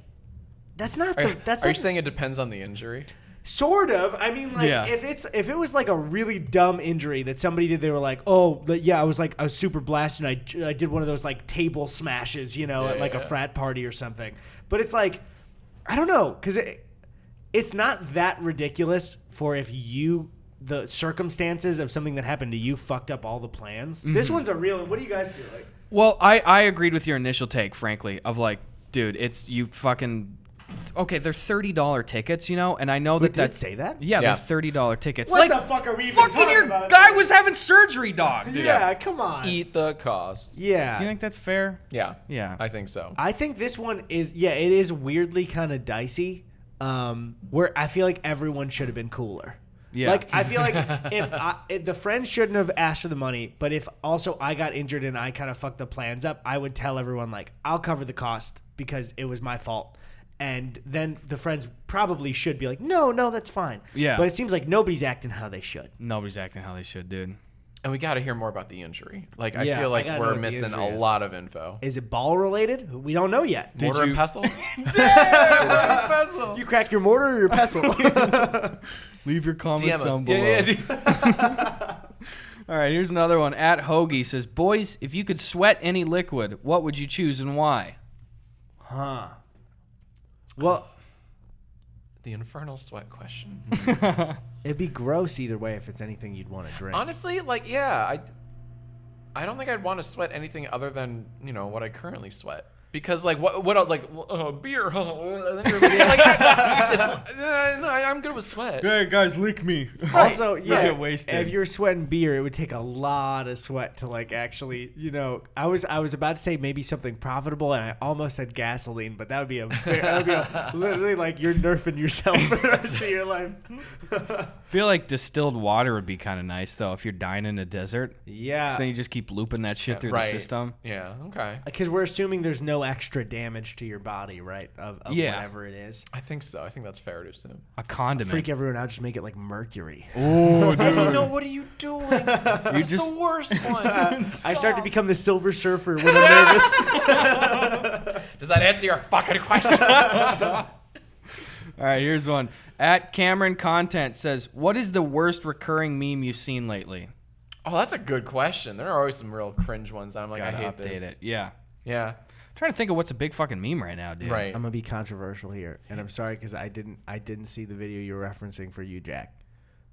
that's not the. That's Are you not, saying it depends on the injury? Sort of. I mean, like, Yeah. if it was like a really dumb injury that somebody did, they were like, oh, yeah, I was super blasted, and I did one of those like table smashes, you know, at like a frat party or something. But it's like, I don't know, because it's not that ridiculous for if the circumstances of something that happened to you fucked up all the plans. Mm-hmm. This one's a real. What do you guys feel like? Well, I agreed with your initial take, frankly, of like, dude, it's you fucking. Okay, they're $30 tickets, you know, and I know that Did it say that? Yeah, they're $30 tickets. What the fuck are we even fucking talking your about? guy was having surgery, dog. Dude. Yeah, come on. Eat the cost. Yeah. Do you think that's fair? Yeah. Yeah. I think so. I think this one is, it is weirdly kind of dicey, where I feel like everyone should have been cooler. Yeah. Like, I feel like if the friend shouldn't have asked for the money, but if also I got injured and I kind of fucked the plans up, I would tell everyone, like, I'll cover the cost because it was my fault. And then the friends probably should be like, no, that's fine. Yeah. But it seems like nobody's acting how they should. Nobody's acting how they should, dude. And we got to hear more about the injury. Like, I Yeah, feel I like gotta know we're what the missing injury a is. lot of info. Is it ball related? We don't know yet. Mortar and you- pestle? You crack your mortar or your pestle? Leave your comments DM down us. below. Yeah. All right, here's another one. At Hoagie says, boys, if you could sweat any liquid, what would you choose and why? Huh. Well, The infernal sweat question. it'd be gross either way if it's anything you'd want to drink. Honestly, like, yeah, I don't think I'd want to sweat anything other than, you know, what I currently sweat. Because, like, what else, like, beer. And then you're like, no, I'm good with sweat. Hey, guys, lick me. Also, Not yeah, get wasted. if you're sweating beer, it would take a lot of sweat to like actually, you know. I was about to say maybe something profitable, and I almost said gasoline, but that would be literally like you're nerfing yourself for the rest of your life. I feel like distilled water would be kind of nice, though, if you're dying in a desert. Yeah, So then you just keep looping that shit through the system. Yeah, okay. because we're assuming there's no extra damage to your body, right? Of Yeah. whatever it is. I think so. I think that's fair to assume. A condiment. Freak everyone out, just make it like mercury. Oh, dude. No, what are you doing? It's just- the worst one. I start to become the Silver Surfer when I'm nervous. Does that answer your fucking question? All right, here's one. At Cameron Content says, what is the worst recurring meme you've seen lately? Oh, that's a good question. There are always some real cringe ones. I'm like, Gotta I hate update this. it. Yeah. Yeah. I'm trying to think of what's a big fucking meme right now, dude. Right. I'm gonna be controversial here, and I'm sorry because I didn't see the video you're referencing for you, Jack.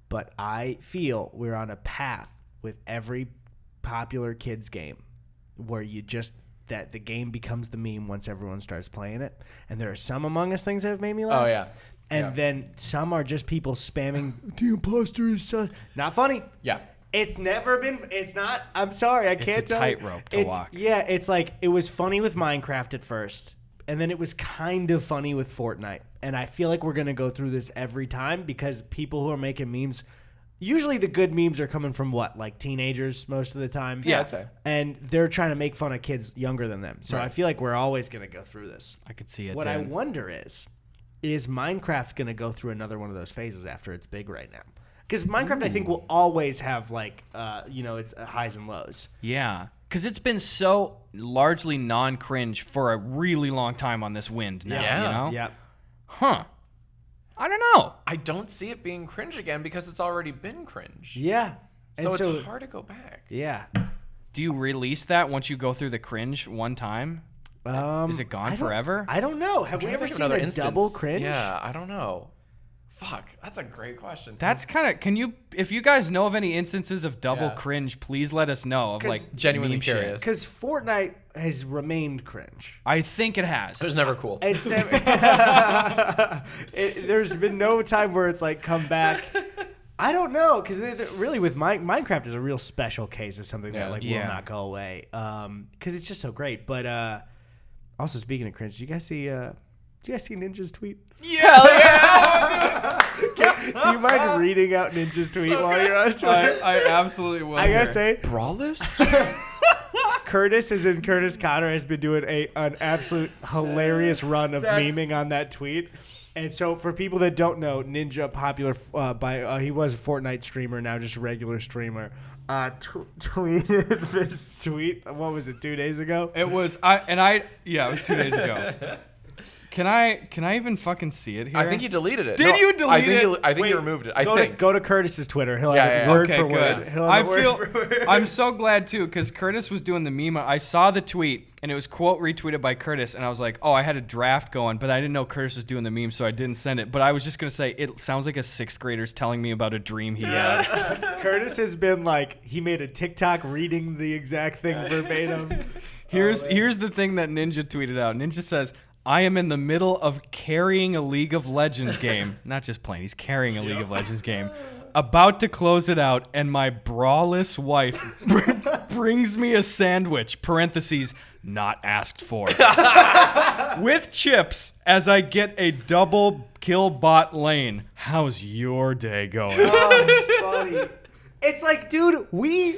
But I feel we're on a path with every popular kids game where that the game becomes the meme once everyone starts playing it. And there are some Among Us things that have made me laugh. Oh, yeah. And Yeah. then some are just people spamming the imposter is not funny. Yeah. It's never been. It's not. I'm sorry. I can't a tell you. tightrope to It's- walk. Yeah, it's like it was funny with Minecraft at first, and then it was kind of funny with Fortnite. And I feel like we're gonna go through this every time because people who are making memes, usually the good memes are coming from what, like teenagers most of the time. Yeah, I'd say. And they're trying to make fun of kids younger than them. So Right. I feel like we're always gonna go through this. I could see it. What I dude. wonder is Minecraft gonna go through another one of those phases after it's big right now? Because Minecraft, I think, will always have like, its highs and lows. Yeah. Because it's been so largely non-cringe for a really long time on this wind now, Yeah. you know? Yep. Huh. I don't know. I don't see it being cringe again because it's already been cringe. Yeah. So And it's hard to go back. Yeah. Do you release that once you go through the cringe one time? Is it gone I don't- forever? I don't know. Have we Trying to ever think of seen another a instance. double cringe? Yeah, I don't know. Fuck, that's a great question. That's kind of. If you guys know of any instances of double Yeah. cringe, please let us know. Of 'Cause like genuinely meme shit. curious. Because Fortnite has remained cringe. I think it has. It was never cool. It's never. There's been no time where it's like come back. I don't know because really with Minecraft is a real special case of something that like will not go away. Because it's just so great. But also speaking of cringe, did you guys see Ninja's tweet? Yeah. Do you mind reading out Ninja's tweet while you're on Twitter? I absolutely will. I gotta say, Brawler? Curtis Connor has been doing an absolute hilarious run of memeing on that tweet. And so for people that don't know, Ninja, popular he was a Fortnite streamer, now just a regular streamer. tweeted this tweet. What was it? 2 days ago. It was it was 2 days ago. Can I even fucking see it here? I think you deleted it. Did you delete it? I think you removed it. I think. Go to Curtis's Twitter. He'll have it word for word. He'll have it word for word. I'm so glad too, because Curtis was doing the meme. I saw the tweet and it was quote retweeted by Curtis, and I was like, oh, I had a draft going, but I didn't know Curtis was doing the meme, so I didn't send it. But I was just gonna say it sounds like a sixth grader's telling me about a dream he had. Curtis has been like, he made a TikTok reading the exact thing verbatim. Here's the thing that Ninja tweeted out. Ninja says, I am in the middle of carrying a League of Legends game. Not just playing, he's carrying a League of Legends game. About to close it out, and my brawless wife brings me a sandwich, parentheses, not asked for, with chips as I get a double kill bot lane. How's your day going? Oh, buddy. It's like, dude, we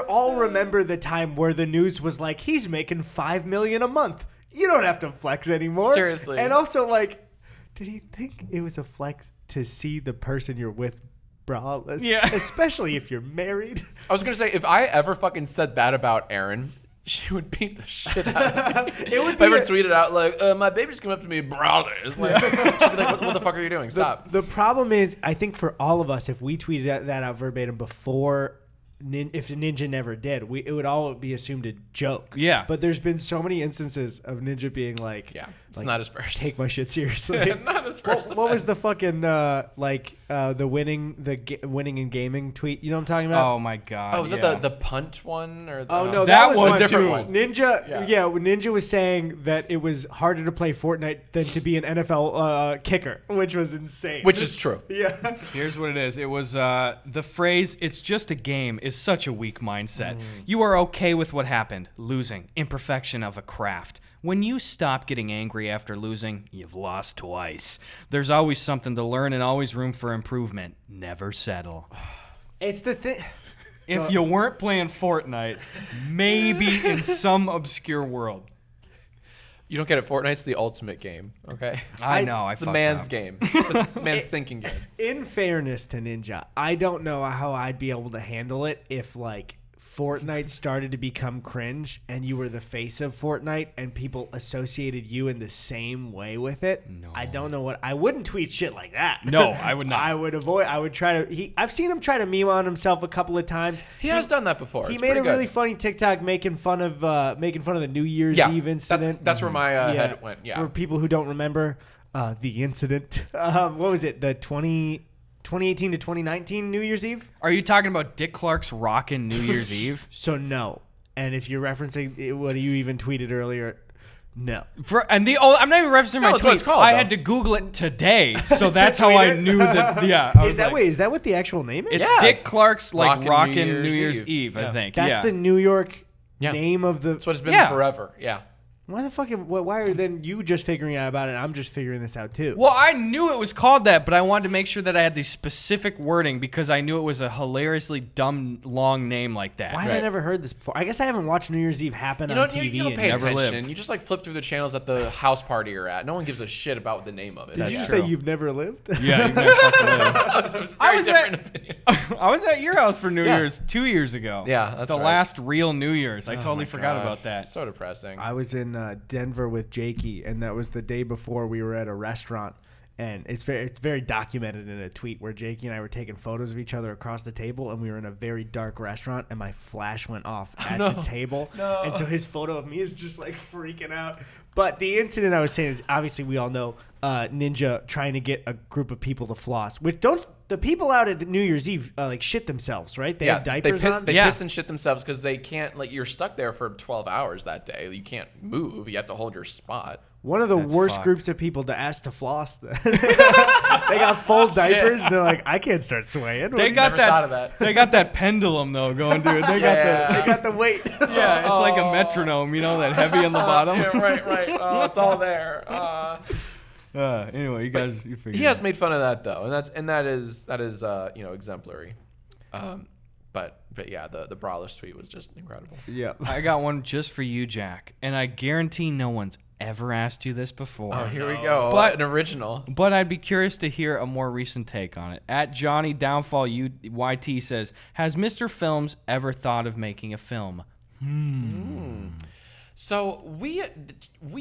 all remember the time where the news was like, he's making $5 million a month. You don't have to flex anymore. Seriously. And also, like, did he think it was a flex to see the person you're with braless? Yeah. Especially if you're married. I was gonna say, if I ever fucking said that about Erin, she would beat the shit out of me. It would if be I ever tweeted out like, my baby's coming up to me, Brawler. Like, she'd be like, what the fuck are you doing? Stop. The problem is, I think for all of us, if we tweeted that out verbatim before, if Ninja never did, it would all be assumed a joke. Yeah. But there's been so many instances of Ninja being like, Yeah, it's like, not his first. Take my shit seriously. Not his first. What was the fucking the winning in gaming tweet? You know what I'm talking about? Oh my god. Oh, was it the punt one or? The, Oh no, that was one one different too. one. Ninja, Yeah. Ninja was saying that it was harder to play Fortnite than to be an NFL kicker, which was insane. Which is true. Yeah. Here's what it is. It was the phrase, it's just a game, is such a weak mindset. You are okay with what happened. Losing. Imperfection of a craft. When you stop getting angry after losing, you've lost twice. There's always something to learn and always room for improvement. Never settle. It's the thing. If you weren't playing Fortnite, maybe in some obscure world. You don't get it. Fortnite's the ultimate game. Okay. I know. I It's the fucked man's up. game. The man's thinking game. In fairness to Ninja, I don't know how I'd be able to handle it if like Fortnite started to become cringe and you were the face of Fortnite and people associated you in the same way with it. No. I don't know what I wouldn't tweet shit like that. No, I would not. I would try to I've seen him try to meme on himself a couple of times. He has done that before. He It's made a pretty really good. funny TikTok making fun of the New Year's Eve incident. That's where my head went. Yeah. For people who don't remember the incident, what was it? The 2018 to 2019 New Year's Eve? Are you talking about Dick Clark's Rockin' New Year's Eve? So no. And if you're referencing what you even tweeted earlier, no. I'm not even referencing my that's what tweet. it's called, I though. had to Google it today, so that's how I knew that. Yeah. I was like, Is that what the actual name is? It's Yeah. Dick Clark's like Rockin' Rockin' New New Year's Year's Eve. Eve, I think. That's yeah. the New York Yeah. name of the. That's what it's been Yeah. forever. Yeah. Why the fucking? Why are then you just figuring out about it? I'm just figuring this out too. Well, I knew it was called that, but I wanted to make sure that I had the specific wording because I knew it was a hilariously dumb, long name like that. Why have I never heard this before? I guess I haven't watched New Year's Eve happen You on don't, TV. you don't and pay never attention. lived. You just like flip through the channels at the house party you're at. No one gives a shit about the name of it. Did you That's say true. you've never lived? Yeah, you never fucking lived. Very was different at- opinion. I was at your house for New Yeah. Year's 2 years ago. Yeah, that's the right. last real New Year's. I Oh totally my forgot God. about that. So depressing. I was in Denver with Jakey, and that was the day before we were at a restaurant. And it's very documented in a tweet where Jakey and I were taking photos of each other across the table, and we were in a very dark restaurant, and my flash went off at the table. No. And so his photo of me is just like freaking out. But the incident I was saying is obviously we all know Ninja trying to get a group of people to floss, which the people out at the New Year's Eve like shit themselves, right? They have diapers on. They Yeah. piss and shit themselves because they can't, like, you're stuck there for 12 hours that day. You can't move. You have to hold your spot. One of the That's worst fucked. groups of people to ask to floss. They got full diapers. And they're like, I can't start swaying. They got Never thought of that. that. They got that pendulum though going, dude. They Yeah. They got the weight. yeah, it's like a metronome, you know, that heavy on the bottom. Yeah, right. Oh, it's all there. Anyway, you figure. He has made fun of that though, and that is exemplary. But yeah, the Brawler tweet was just incredible. Yeah. I got one just for you, Jack, and I guarantee no one's ever asked you this before. Oh, here we go. But an original. But I'd be curious to hear a more recent take on it. At Johnny Downfall YT says, has Mr. Films ever thought of making a film? So we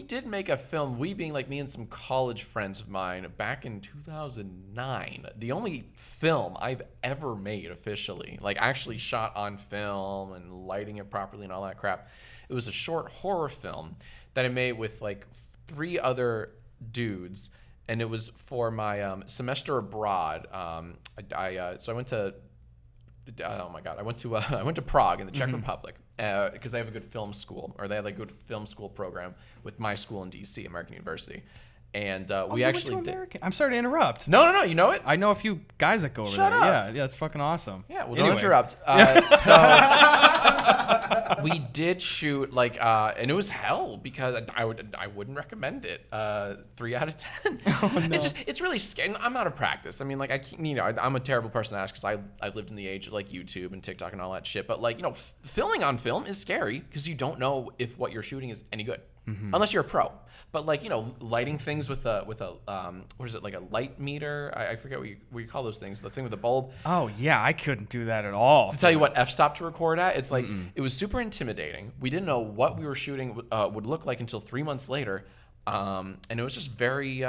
did make a film, we being like me and some college friends of mine, back in 2009. The only film I've ever made officially, like actually shot on film and lighting it properly and all that crap. It was a short horror film that I made with like 3 other dudes, and it was for my semester abroad. So I went to I went to Prague in the Czech Republic because they have a good film school, or they have like a good film school program with my school in DC, American University. And we actually did. I'm sorry to interrupt. No, you know it. I know a few guys that go over Shut there. up. Yeah, it's fucking awesome. Yeah, well, Anyway. don't interrupt. So we did shoot like, and it was hell because I wouldn't recommend it. 3 out of 10. Oh, no. It's really scary. I'm out of practice. I mean, like I'm a terrible person to ask because I lived in the age of like YouTube and TikTok and all that shit. But like filming on film is scary because you don't know if what you're shooting is any good unless you're a pro. But like lighting things with a what is it, like a light meter? I forget what you call those things. The thing with the bulb. Oh yeah, I couldn't do that at all. To tell you what f-stop to record at, it's like it was super intimidating. We didn't know what we were shooting would look like until 3 months later, and it was just very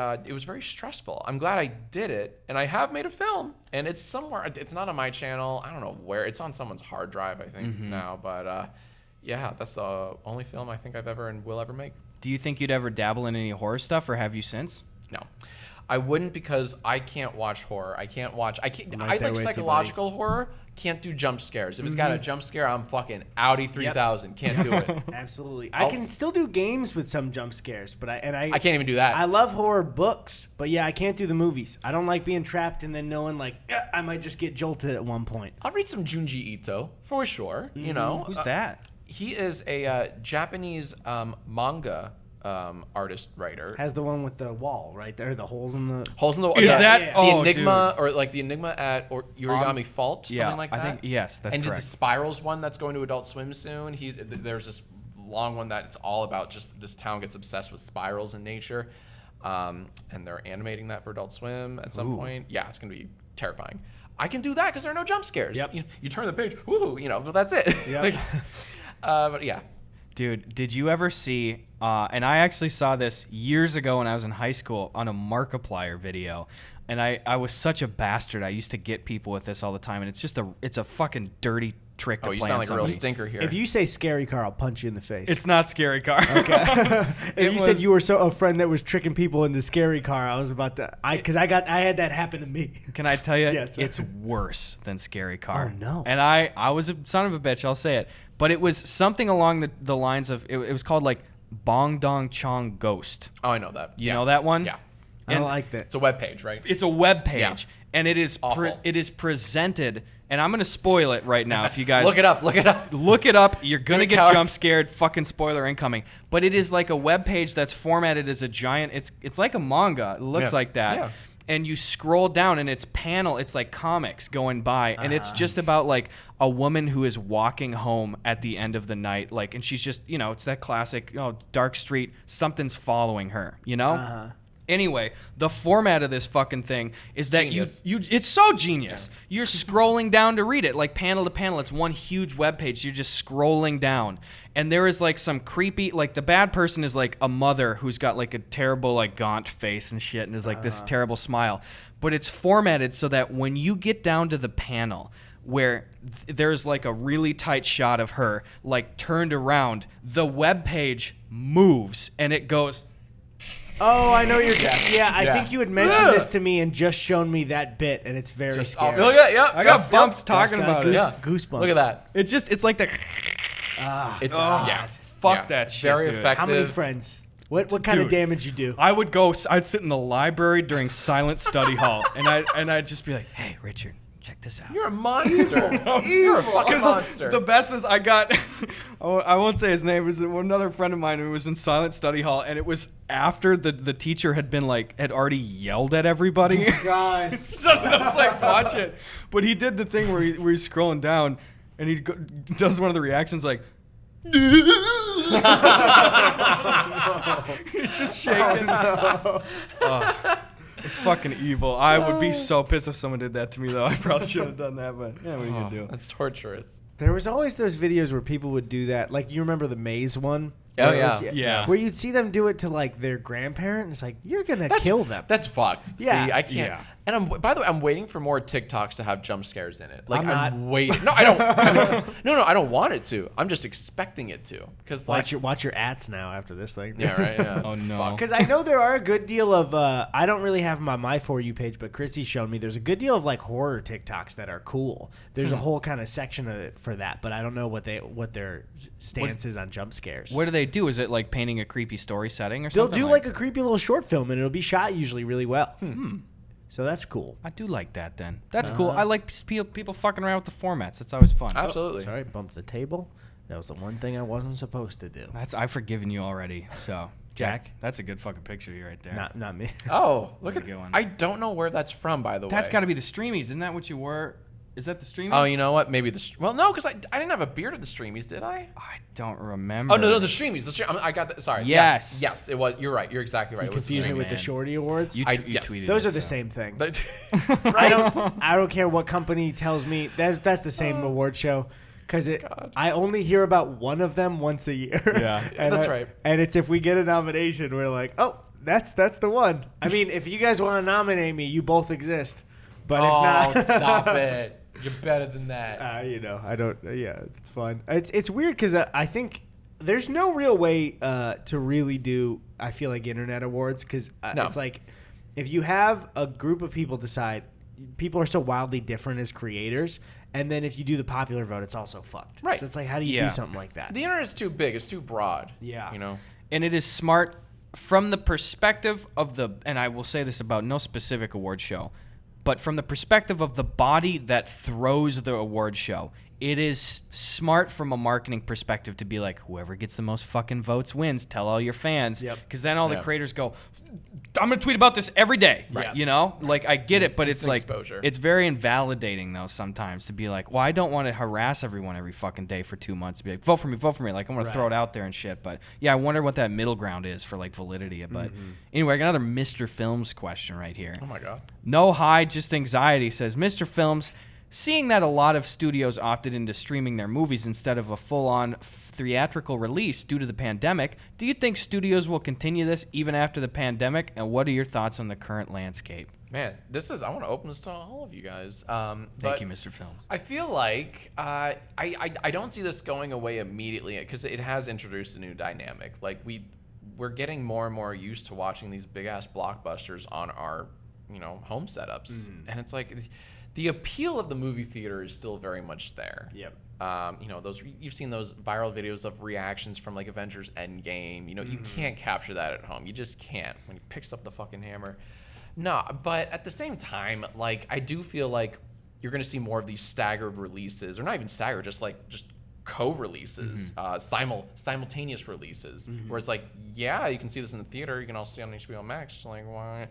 stressful. I'm glad I did it, and I have made a film, and it's somewhere. It's not on my channel. I don't know where. It's on someone's hard drive, I think now. But yeah, that's the only film I think I've ever and will ever make. Do you think you'd ever dabble in any horror stuff, or have you since? No, I wouldn't, because I can't watch horror. I like with you, psychological horror. Can't do jump scares. If it's got a jump scare, I'm fucking Audi 3000. Can't do it. Absolutely. I can still do games with some jump scares, but I can't even do that. I love horror books, but yeah, I can't do the movies. I don't like being trapped and then knowing like I might just get jolted at one point. I'll read some Junji Ito for sure. You know, Who's that? He is a Japanese manga artist writer. Has the one with the wall right there, the holes in the wall. Is that the oh, Enigma, dude. or like the Enigma at or Origami Fault, something like that? I think yes, that's and correct. And the Spirals one that's going to Adult Swim soon. There's this long one that's all about just this town gets obsessed with spirals in nature, and they're animating that for Adult Swim at some point. Yeah, it's gonna be terrifying. I can do that because there are no jump scares. Yep. You turn the page, woohoo, but that's it. Yep. But yeah. Dude, did you ever see, and I actually saw this years ago when I was in high school on a Markiplier video, and I was such a bastard. I used to get people with this all the time, and it's a fucking dirty trick to Oh, you play sound on like somebody. a real stinker here. If you say scary car, I'll punch you in the face. It's not Scary Car. Okay. If you said you were a friend that was tricking people into scary car, I was about to I had that happen to me. Can I tell you? Yes. It's worse than Scary Car. Oh, no. And I was a son of a bitch, I'll say it. But it was something along the lines of, it was called like Bong Dong Chong Ghost. Oh, I know that. You know that one? Yeah. I don't like that. It's a web page, right? It's a web page. Yeah. And it is Awful. it is presented, and I'm going to spoil it right now if you guys... Look it up. Look it up. You're going to get coward. jump scared. Fucking spoiler incoming. But it is like a web page that's formatted as a giant... It's like a manga. It looks like that. Yeah. And you scroll down, and it's like comics going by, and it's just about like a woman who is walking home at the end of the night, like, and she's just, it's that classic, dark street, something's following her, Anyway, the format of this fucking thing is that Genius. it's so genius. Yeah. You're scrolling down to read it, like panel to panel. It's one huge web page. You're just scrolling down. And there is like some creepy, like the bad person is like a mother who's got like a terrible like gaunt face and shit and is like this terrible smile. But it's formatted so that when you get down to the panel where there's like a really tight shot of her like turned around, the web page moves and it goes... Oh, I know you're... Yeah, I think you had mentioned this to me and just shown me that bit, and it's very scary. Look at that. I got bumps talking about it. Yeah. Goosebumps. Look at that. It's like the... Fuck that shit, very dude. effective. How many friends? What kind of Dude. damage you do? I'd sit in the library during silent study hall, and I'd just be like, hey, Richard, check this out. You're a monster. You're a fucking monster. The best is I got, I won't say his name, it was another friend of mine who was in silent study hall, and it was after the teacher had already yelled at everybody. Guys. So I was like, watch it. But he did the thing where he's scrolling down, and does one of the reactions like, He's just shaking. Oh, it's fucking evil. I would be so pissed if someone did that to me, though. I probably should have done that, but yeah, what are you gonna do? That's torturous. There was always those videos where people would do that. Like, you remember the maze one? Oh, Where it yeah. was- Yeah. Where you'd see them do it to, like, their grandparent. It's like, you're going to kill them. That's fucked. Yeah. See, I can't. Yeah. And by the way, I'm waiting for more TikToks to have jump scares in it. Like, I'm not. waiting. No, I don't. No, I don't want it to. I'm just expecting it to. Because like, Watch your ats now after this thing. yeah, right. Yeah. Oh no. Because I know there are a good deal of, I don't really have them on my For You page, but Chrissy's shown me there's a good deal of, like, horror TikToks that are cool. There's a whole kind of section of it for that, but I don't know what their stance is on jump scares. What do they do? Is it like painting a creepy story setting or They'll something? do like a creepy little short film, and it'll be shot usually really well. Hmm. So that's cool. I do like that then. That's cool. I like people fucking around with the formats. That's always fun. Absolutely. Sorry, bumped the table. That was the one thing I wasn't supposed to do. I've forgiven you already. So Jack? that's a good fucking picture of you right there. Not me. Oh, look at Good one. I don't know where that's from, by the way. That's got to be the Streamies. Isn't that what you were? Is that the Streamies? Oh, you know what? Maybe well, no, because I didn't have a beard at the Streamies, did I? I don't remember. Oh no, the Streamies. I got that. Sorry. Yes. Yes, it was. You're right. You're exactly right. You It was the confusing it with the man. Shorty Awards? You yes. tweeted Those it, are the so. same thing. Streamies. I don't care what company tells me that's the same award show. Because God. I only hear about one of them once a year. Yeah. That's right. And it's if we get a nomination, we're like, oh, that's the one. I mean, if you guys want to nominate me, you both exist. But if not, stop it. You're better than that. I don't. Yeah, it's fine. It's weird because I think there's no real way to really do. I feel like internet awards because No. it's like if you have a group of people decide, people are so wildly different as creators, and then if you do the popular vote, it's also fucked. Right. So it's like, how do you Yeah. do something like that? The internet is too big. It's too broad. Yeah. You know. And it is smart from the perspective of and I will say this about no specific award show, but from the perspective of the body that throws the award show, it is smart from a marketing perspective to be like, whoever gets the most fucking votes wins. Tell all your fans. Yep. Because then all the Yeah. creators go, I'm going to tweet about this every day. Right. You know? Like, I get it, but it's like, exposure. it's very invalidating, though, sometimes to be like, well, I don't want to harass everyone every fucking day for 2 months to be like, vote for me. Like, I'm going to throw it out there and shit. But yeah, I wonder what that middle ground is for, like, validity. But anyway, I got another Mr. Films question right here. Oh my God. No high, just anxiety says, Mr. Films, seeing that a lot of studios opted into streaming their movies instead of a full-on theatrical release due to the pandemic, do you think studios will continue this even after the pandemic? And what are your thoughts on the current landscape? Man, I want to open this to all of you guys. Thank you, Mr. Films. I feel like I don't see this going away immediately because it has introduced a new dynamic. Like we're getting more and more used to watching these big ass blockbusters on our home setups, and it's like the appeal of the movie theater is still very much there. Yep. You've seen those viral videos of reactions from like Avengers Endgame. You can't capture that at home. You just can't when he picks up the fucking hammer. No, but at the same time, like I do feel like you're going to see more of these staggered releases, or not even staggered, just co-releases, simultaneous releases, where it's like, yeah, you can see this in the theater, you can also see it on HBO Max. Like, why?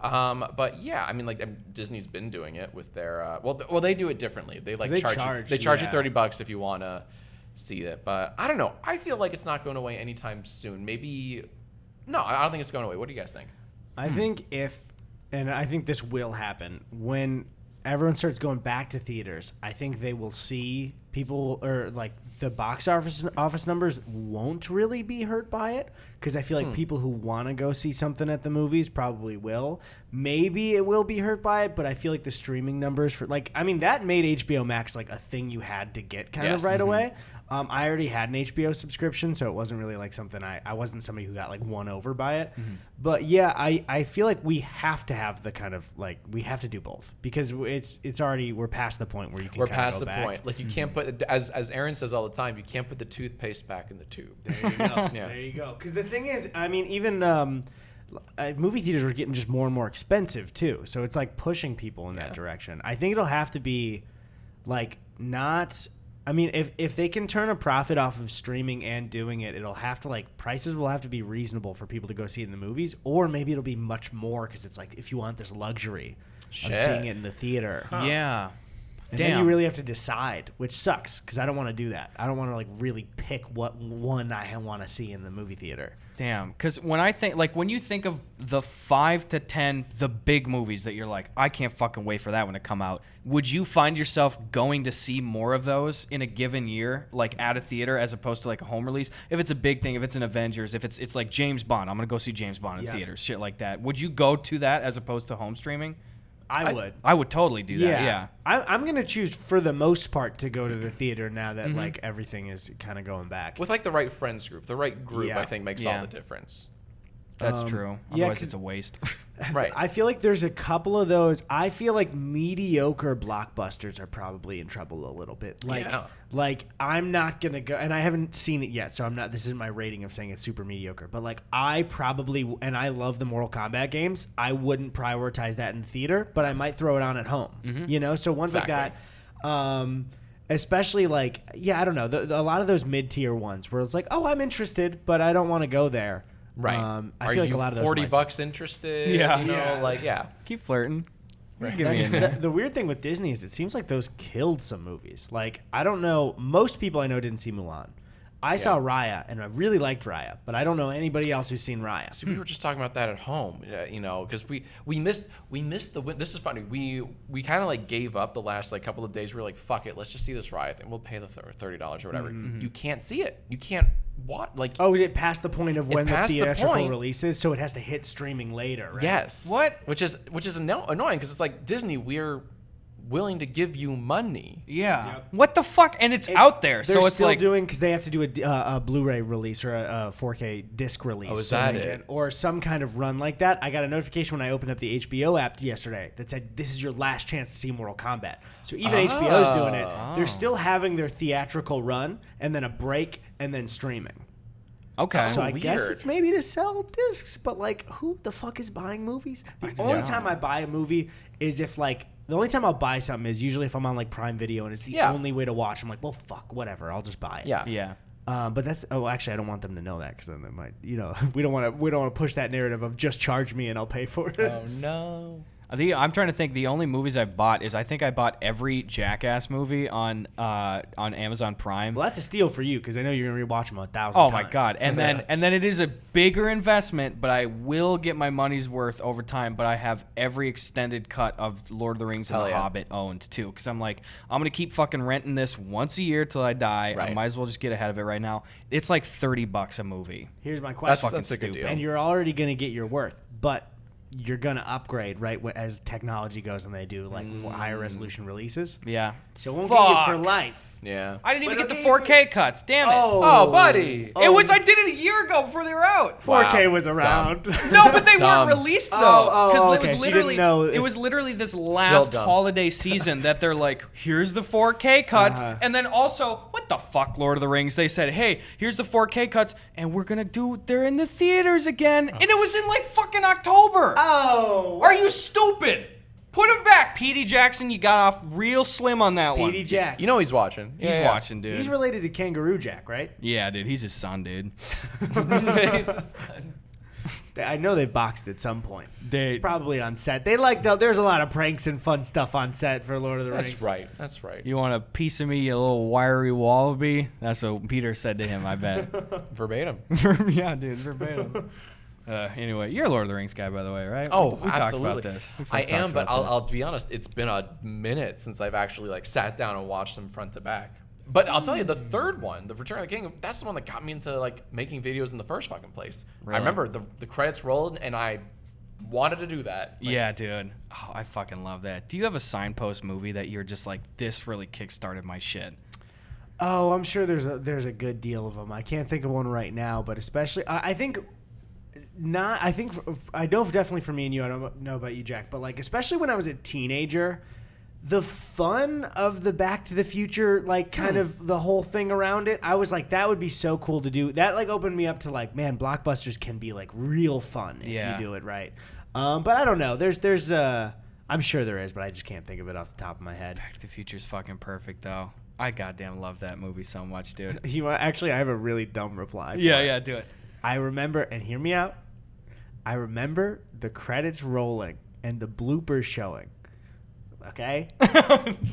But yeah, I mean, like Disney's been doing it with their well, they do it differently. They like charge you $30 if you want to see it. But I don't know. I feel like it's not going away anytime soon. Maybe no, I don't think it's going away. What do you guys think? I think I think this will happen when everyone starts going back to theaters. I think they will see people, or like the box office numbers won't really be hurt by it, because I feel like people who want to go see something at the movies probably will. Maybe it will be hurt by it, but I feel like the streaming numbers that made HBO Max like a thing you had to get kind of right away. I already had an HBO subscription, so it wasn't really like something I wasn't somebody who got like won over by it. But yeah, I feel like we have to have the kind of like, we have to do both, because it's already, we're past the point where you can. We're past the point. Like you can't put, as Aaron says all the time, you can't put the toothpaste back in the tube. There you go. Yeah. There you go. Because the thing is, I mean, even movie theaters are getting just more and more expensive too. So it's like pushing people in that direction. I think it'll have to be like not. I mean, if they can turn a profit off of streaming and doing it, it'll have to like, prices will have to be reasonable for people to go see it in the movies, or maybe it'll be much more because it's like, if you want this luxury of seeing it in the theater. Yeah. And then you really have to decide, which sucks because I don't want to do that. I don't want to like really pick what one I want to see in the movie theater. Damn, because when I think, like, when you think of the 5 to 10, the big movies that you're like, I can't fucking wait for that one to come out, would you find yourself going to see more of those in a given year, like at a theater, as opposed to like a home release? If it's a big thing, if it's an Avengers, if it's like James Bond, I'm gonna go see James Bond in theaters, shit like that. Would you go to that as opposed to home streaming? I would. I would totally do that. Yeah. I'm gonna choose for the most part to go to the theater now that like everything is kind of going back. With like the right friends group, the right group, I think makes all the difference. That's true. Otherwise, it's a waste. Right. I feel like there's a couple of those. I feel like mediocre blockbusters are probably in trouble a little bit. Like I'm not gonna go, and I haven't seen it yet, so I'm not. This isn't my rating of saying it's super mediocre. But like I probably, and I love the Mortal Kombat games. I wouldn't prioritize that in theater, but I might throw it on at home. You know, so ones like that. Especially like, I don't know, a lot of those mid-tier ones where it's like, oh, I'm interested, but I don't want to go there. Right. I feel like a lot of those $40 interested? Yeah. You know, Keep flirting. Right. Get me in there. The weird thing with Disney is it seems like those killed some movies. Like, I don't know. Most people I know didn't see Mulan. I saw Raya, and I really liked Raya, but I don't know anybody else who's seen Raya. See, we were just talking about that at home, you know, because we missed the win. This is funny. We kind of like gave up the last like couple of days. We were like, fuck it, let's just see this Raya thing. We'll pay the $30 or whatever. You can't see it. You can't watch like. Oh, it passed the point of when the theatrical releases, so it has to hit streaming later, right? Yes. What? Which is annoying because it's like Disney. We're willing to give you money. Yeah. Yep. What the fuck? And it's out there. They're So it's still like doing, because they have to do a Blu-ray release or a 4K disc release. Oh, is that it? Or some kind of run like that. I got a notification when I opened up the HBO app yesterday that said, this is your last chance to see Mortal Kombat. So even HBO's doing it. They're still having their theatrical run and then a break and then streaming. Okay. So I guess it's maybe to sell discs, but like, who the fuck is buying movies? The only time I buy a movie is if like, the only time I'll buy something is usually if I'm on like Prime Video and it's the only way to watch. I'm like, well, fuck, whatever, I'll just buy it. Yeah. But that's actually I don't want them to know that because then they might, you know, we don't want to push that narrative of just charge me and I'll pay for it. Oh no. I'm trying to think. The only movies I've bought is I think I bought every Jackass movie on Amazon Prime. Well, that's a steal for you because I know you're gonna rewatch them 1,000 times. Oh my god! And then it is a bigger investment, but I will get my money's worth over time. But I have every extended cut of Lord of the Rings and The Hobbit owned too, because I'm like, I'm gonna keep fucking renting this once a year till I die. I might as well just get ahead of it right now. It's like $30 a movie. Here's my question: That's a good deal. And you're already gonna get your worth, but you're gonna upgrade right as technology goes and they do like higher resolution releases. Yeah. So it won't get you for life. Yeah. I didn't even get the 4K cuts. Damn it. Oh, buddy. I did it a year ago before they were out. 4K was around. No, but they weren't released though. Okay. So you didn't know it was literally this last holiday season that they're like, here's the 4K cuts, and then also, what the fuck, Lord of the Rings? They said, hey, here's the 4K cuts, and they're in the theaters again, and it was in like fucking October. Oh. Are you stupid? Put him back, Petey Jackson. You got off real slim on that one. Petey Jack. You know he's watching. He's watching, dude. He's related to Kangaroo Jack, right? Yeah, dude. He's his son, dude. He's his son. I know they've boxed at some point. They probably on set. There's a lot of pranks and fun stuff on set for Lord of the Rings. That's right. You want a piece of me, you little wiry wallaby? That's what Peter said to him, I bet. Verbatim. Yeah, dude, verbatim. Anyway, you're a Lord of the Rings guy, by the way, right? Oh, we absolutely. talked about this. I am, but I'll be honest. It's been a minute since I've actually like sat down and watched them front to back. But I'll tell you, the third one, The Return of the King, that's the one that got me into like making videos in the first fucking place. Really? I remember the credits rolled, and I wanted to do that. Like, yeah, dude. Oh, I fucking love that. Do you have a signpost movie that you're just like, this really kickstarted my shit? Oh, I'm sure there's a good deal of them. I can't think of one right now, but especially I think. I know definitely for me and you, I don't know about you, Jack, but like especially when I was a teenager, the fun of the Back to the Future, like kind of the whole thing around it, I was like, that would be so cool to do. That like opened me up to like, man, blockbusters can be like real fun if you do it right. But I don't know. There's I'm sure there is, but I just can't think of it off the top of my head. Back to the Future's fucking perfect though. I goddamn love that movie so much, dude. Actually, I have a really dumb reply. Yeah, do it. I remember, and hear me out, I remember the credits rolling and the bloopers showing okay?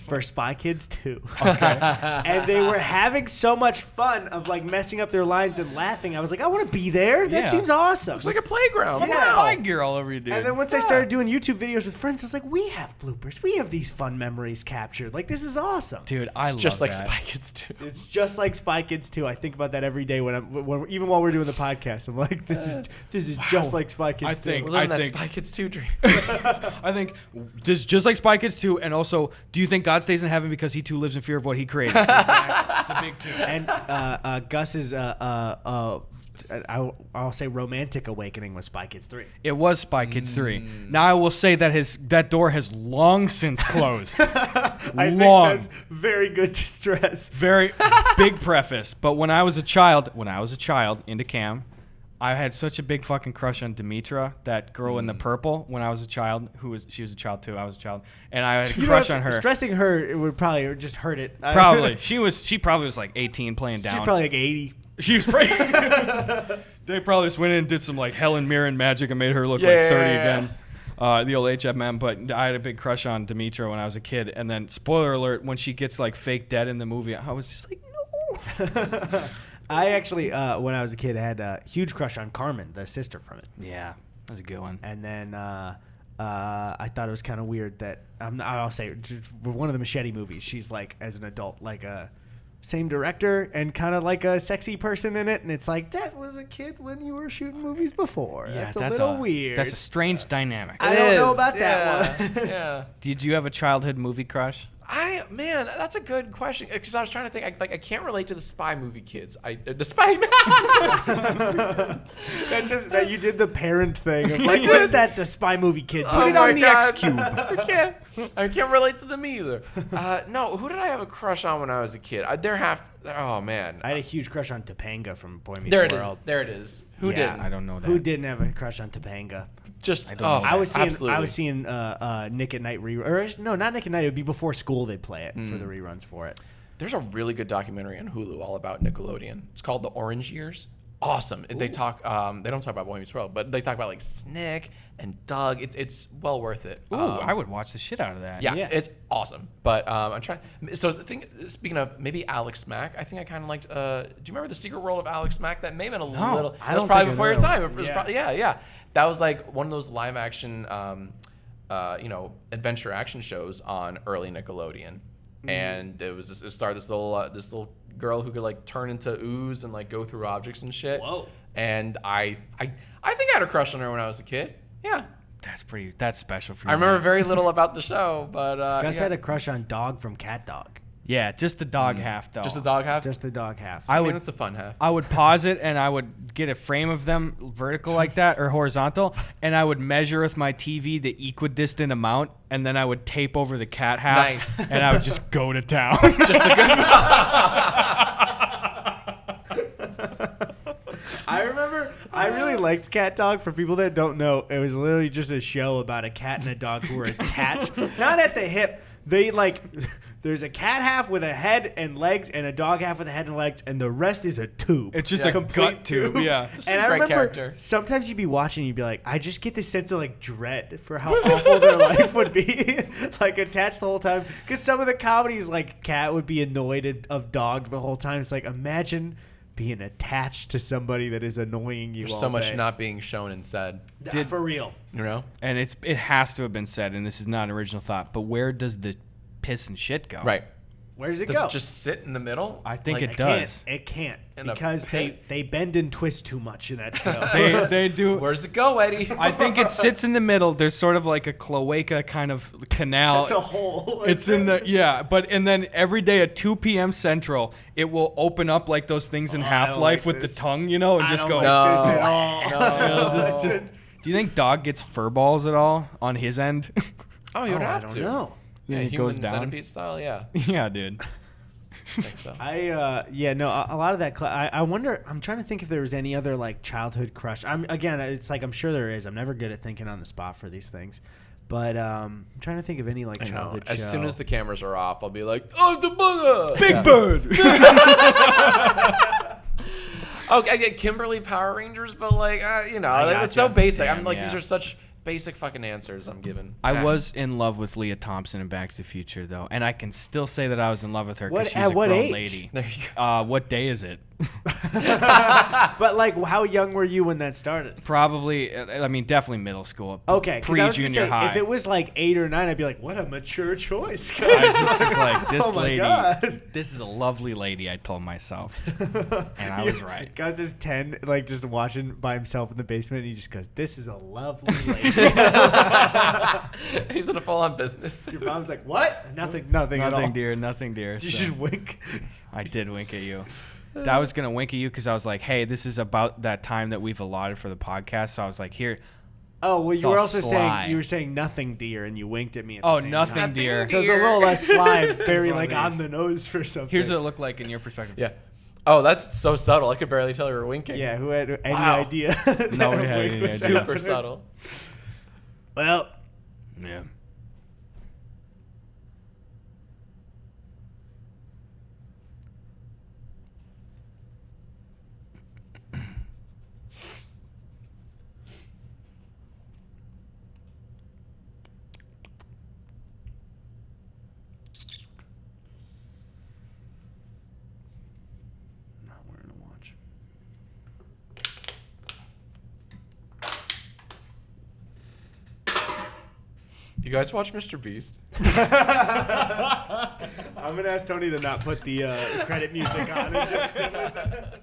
For Spy Kids 2. Okay. And they were having so much fun of like messing up their lines and laughing. I was like, I want to be there. That seems awesome. Looks like a playground. Fucking Spy Gear all over you, dude. And then once I started doing YouTube videos with friends, I was like, we have bloopers. We have these fun memories captured. Like, this is awesome. Dude, I love Just like that. Spy Kids 2. It's just like Spy Kids 2. I think about that every day even while we're doing the podcast. I'm like, this is just like Spy Kids 2. We're living that Spy Kids 2 dream. I think this is just like Spy Kids 2, and also, do you think God stays in heaven because he too lives in fear of what he created? Exactly. The big two. And Gus's I'll say romantic awakening was Spy Kids 3. It was Spy Kids 3. Now I will say that that door has long since closed. I think that's very good to stress. Very big preface. But when I was a child into cam, I had such a big fucking crush on Demetra, that girl in the purple. When I was a child, she was a child too. I was a child, and I had a crush on her. Stressing her, it would probably just hurt it. Probably she probably was like 18 playing down. She's probably like 80. She was pretty. They probably just went in and did some like Helen Mirren magic and made her look like 30 again. The old HFM, but I had a big crush on Demetra when I was a kid. And then, spoiler alert, when she gets like fake dead in the movie, I was just like, no. I actually, when I was a kid, had a huge crush on Carmen, the sister from it. Yeah, that was a good one. And then I thought it was kind of weird that I'll say for one of the Machete movies, she's like as an adult, like a same director and kind of like a sexy person in it, and it's like that was a kid when you were shooting movies before. Yeah, that's a little weird. That's a strange dynamic. I don't know about that one. Yeah. Did you have a childhood movie crush? Man, that's a good question, because I was trying to think. I can't relate to the spy movie kids. The spy. That's just that you did the parent thing of like, what's that? The spy movie kids. Put it on the X cube. I can't relate to them either. No, who did I have a crush on when I was a kid? Oh man, I had a huge crush on Topanga from Boy Meets World. There it is. Who Yeah. didn't? I don't know that. Who didn't have a crush on Topanga? Just I was seeing absolutely. Nick at Night rerun. No, not Nick at Night. It would be before school. They'd play it for the reruns for it. There's a really good documentary on Hulu all about Nickelodeon. It's called The Orange Years. Awesome. They talk. They don't talk about Boy Meets World, but they talk about like Snick and Doug. It's well worth it. Ooh, I would watch the shit out of that. Yeah, Yeah. it's awesome. But I'm trying. So speaking of maybe Alex Mack, I think I kind of liked. Do you remember The Secret World of Alex Mack? That may have been a little. I That was don't probably think I before your know. time. It was Yeah. probably, yeah. That was like one of those live action, adventure action shows on early Nickelodeon, and it started this little girl who could like turn into ooze and like go through objects and shit. Whoa. And I think I had a crush on her when I was a kid. Yeah. That's special for you. I remember man. very little about the show, but Gus yeah. had a crush on Dog from Cat Dog. Yeah, just the dog half though. Just the dog half. Just the dog half. I mean, it's a fun half. I would pause it and I would get a frame of them vertical like that or horizontal, and I would measure with my TV the equidistant amount, and then I would tape over the cat half, Nice. and I would just go to town. Just a good. I remember I really liked Cat Dog. For people that don't know, it was literally just a show about a cat and a dog who were attached, not at the hip. They like, there's a cat half with a head and legs, and a dog half with a head and legs, and the rest is a tube. It's just a a gut tube, yeah. Just And a I great remember character. sometimes you'd be watching, you'd be like, I just get this sense of like dread for how awful their life would be, like attached the whole time. Because some of the comedies, like Cat would be annoyed of dogs the whole time. It's like, imagine being attached to somebody that is annoying you. There's all so much day. not being shown and said. For real. You know. And it has to have been said, and this is not an original thought, but where does the piss and shit go? Right. Where does it Does go? it just sit in the middle? I think Like, it does. It can't In a because pit? they bend and twist too much in that show. They do. Where's it go, Eddie? I think it sits in the middle. There's sort of like a cloaca kind of canal. It's a hole. It's in the and then every day at 2 p.m. Central, it will open up like those things in I don't Half-Life like with this. the tongue, and I just don't go. like this at all. You know, just. Do you think Dog gets fur balls at all on his end? Oh, you would I have don't to. know. Yeah, it human goes down. centipede style. Yeah, Yeah, dude. I think so. A lot of that. I wonder. I'm trying to think if there was any other like childhood crush. It's like I'm sure there is. I'm never good at thinking on the spot for these things, but I'm trying to think of any like I know. childhood As show. soon as the cameras are off, I'll be like, "Oh, the mother, Big Bird. Okay, I get Kimberly Power Rangers, but like, I it's so gotcha. basic. Damn, I'm like, yeah. these are such basic fucking answers I'm giving. I was in love with Leah Thompson in Back to the Future, though, and I can still say that I was in love with her because she's at a what grown age? lady. There you go. What day is it? But like, how young were you when that started? Probably, I mean, definitely middle school. Okay, 'cause I was gonna Pre-junior say, high. if it was like 8 or 9, I'd be like, what a mature choice. I just was like, this Oh my lady, God. this is a lovely lady, I told myself. And I was right. Gus is 10, like just watching by himself in the basement, and he just goes, this is a lovely lady. He's in a full-on business. Your mom's like, what? Nothing at all. Nothing, dear, nothing, dear. You So, just wink. I did wink at you. I was going to wink at you because I was like, hey, this is about that time that we've allotted for the podcast. So I was like, here. Oh, well, It's you were all also sly. saying nothing, dear, and you winked at me at the Oh, same nothing, time. dear. So it's a little less sly, very That's like what it on is. the nose for something. Here's what it looked like in your perspective. Yeah. Oh, that's so subtle. I could barely tell you were winking. Yeah, who had any Wow. idea? Nobody had wink any was idea. Super happening? subtle. Well, Yeah. I'm not wearing a watch. You guys watch Mr. Beast? I'm gonna ask Tony to not put the credit music on and just sit with it.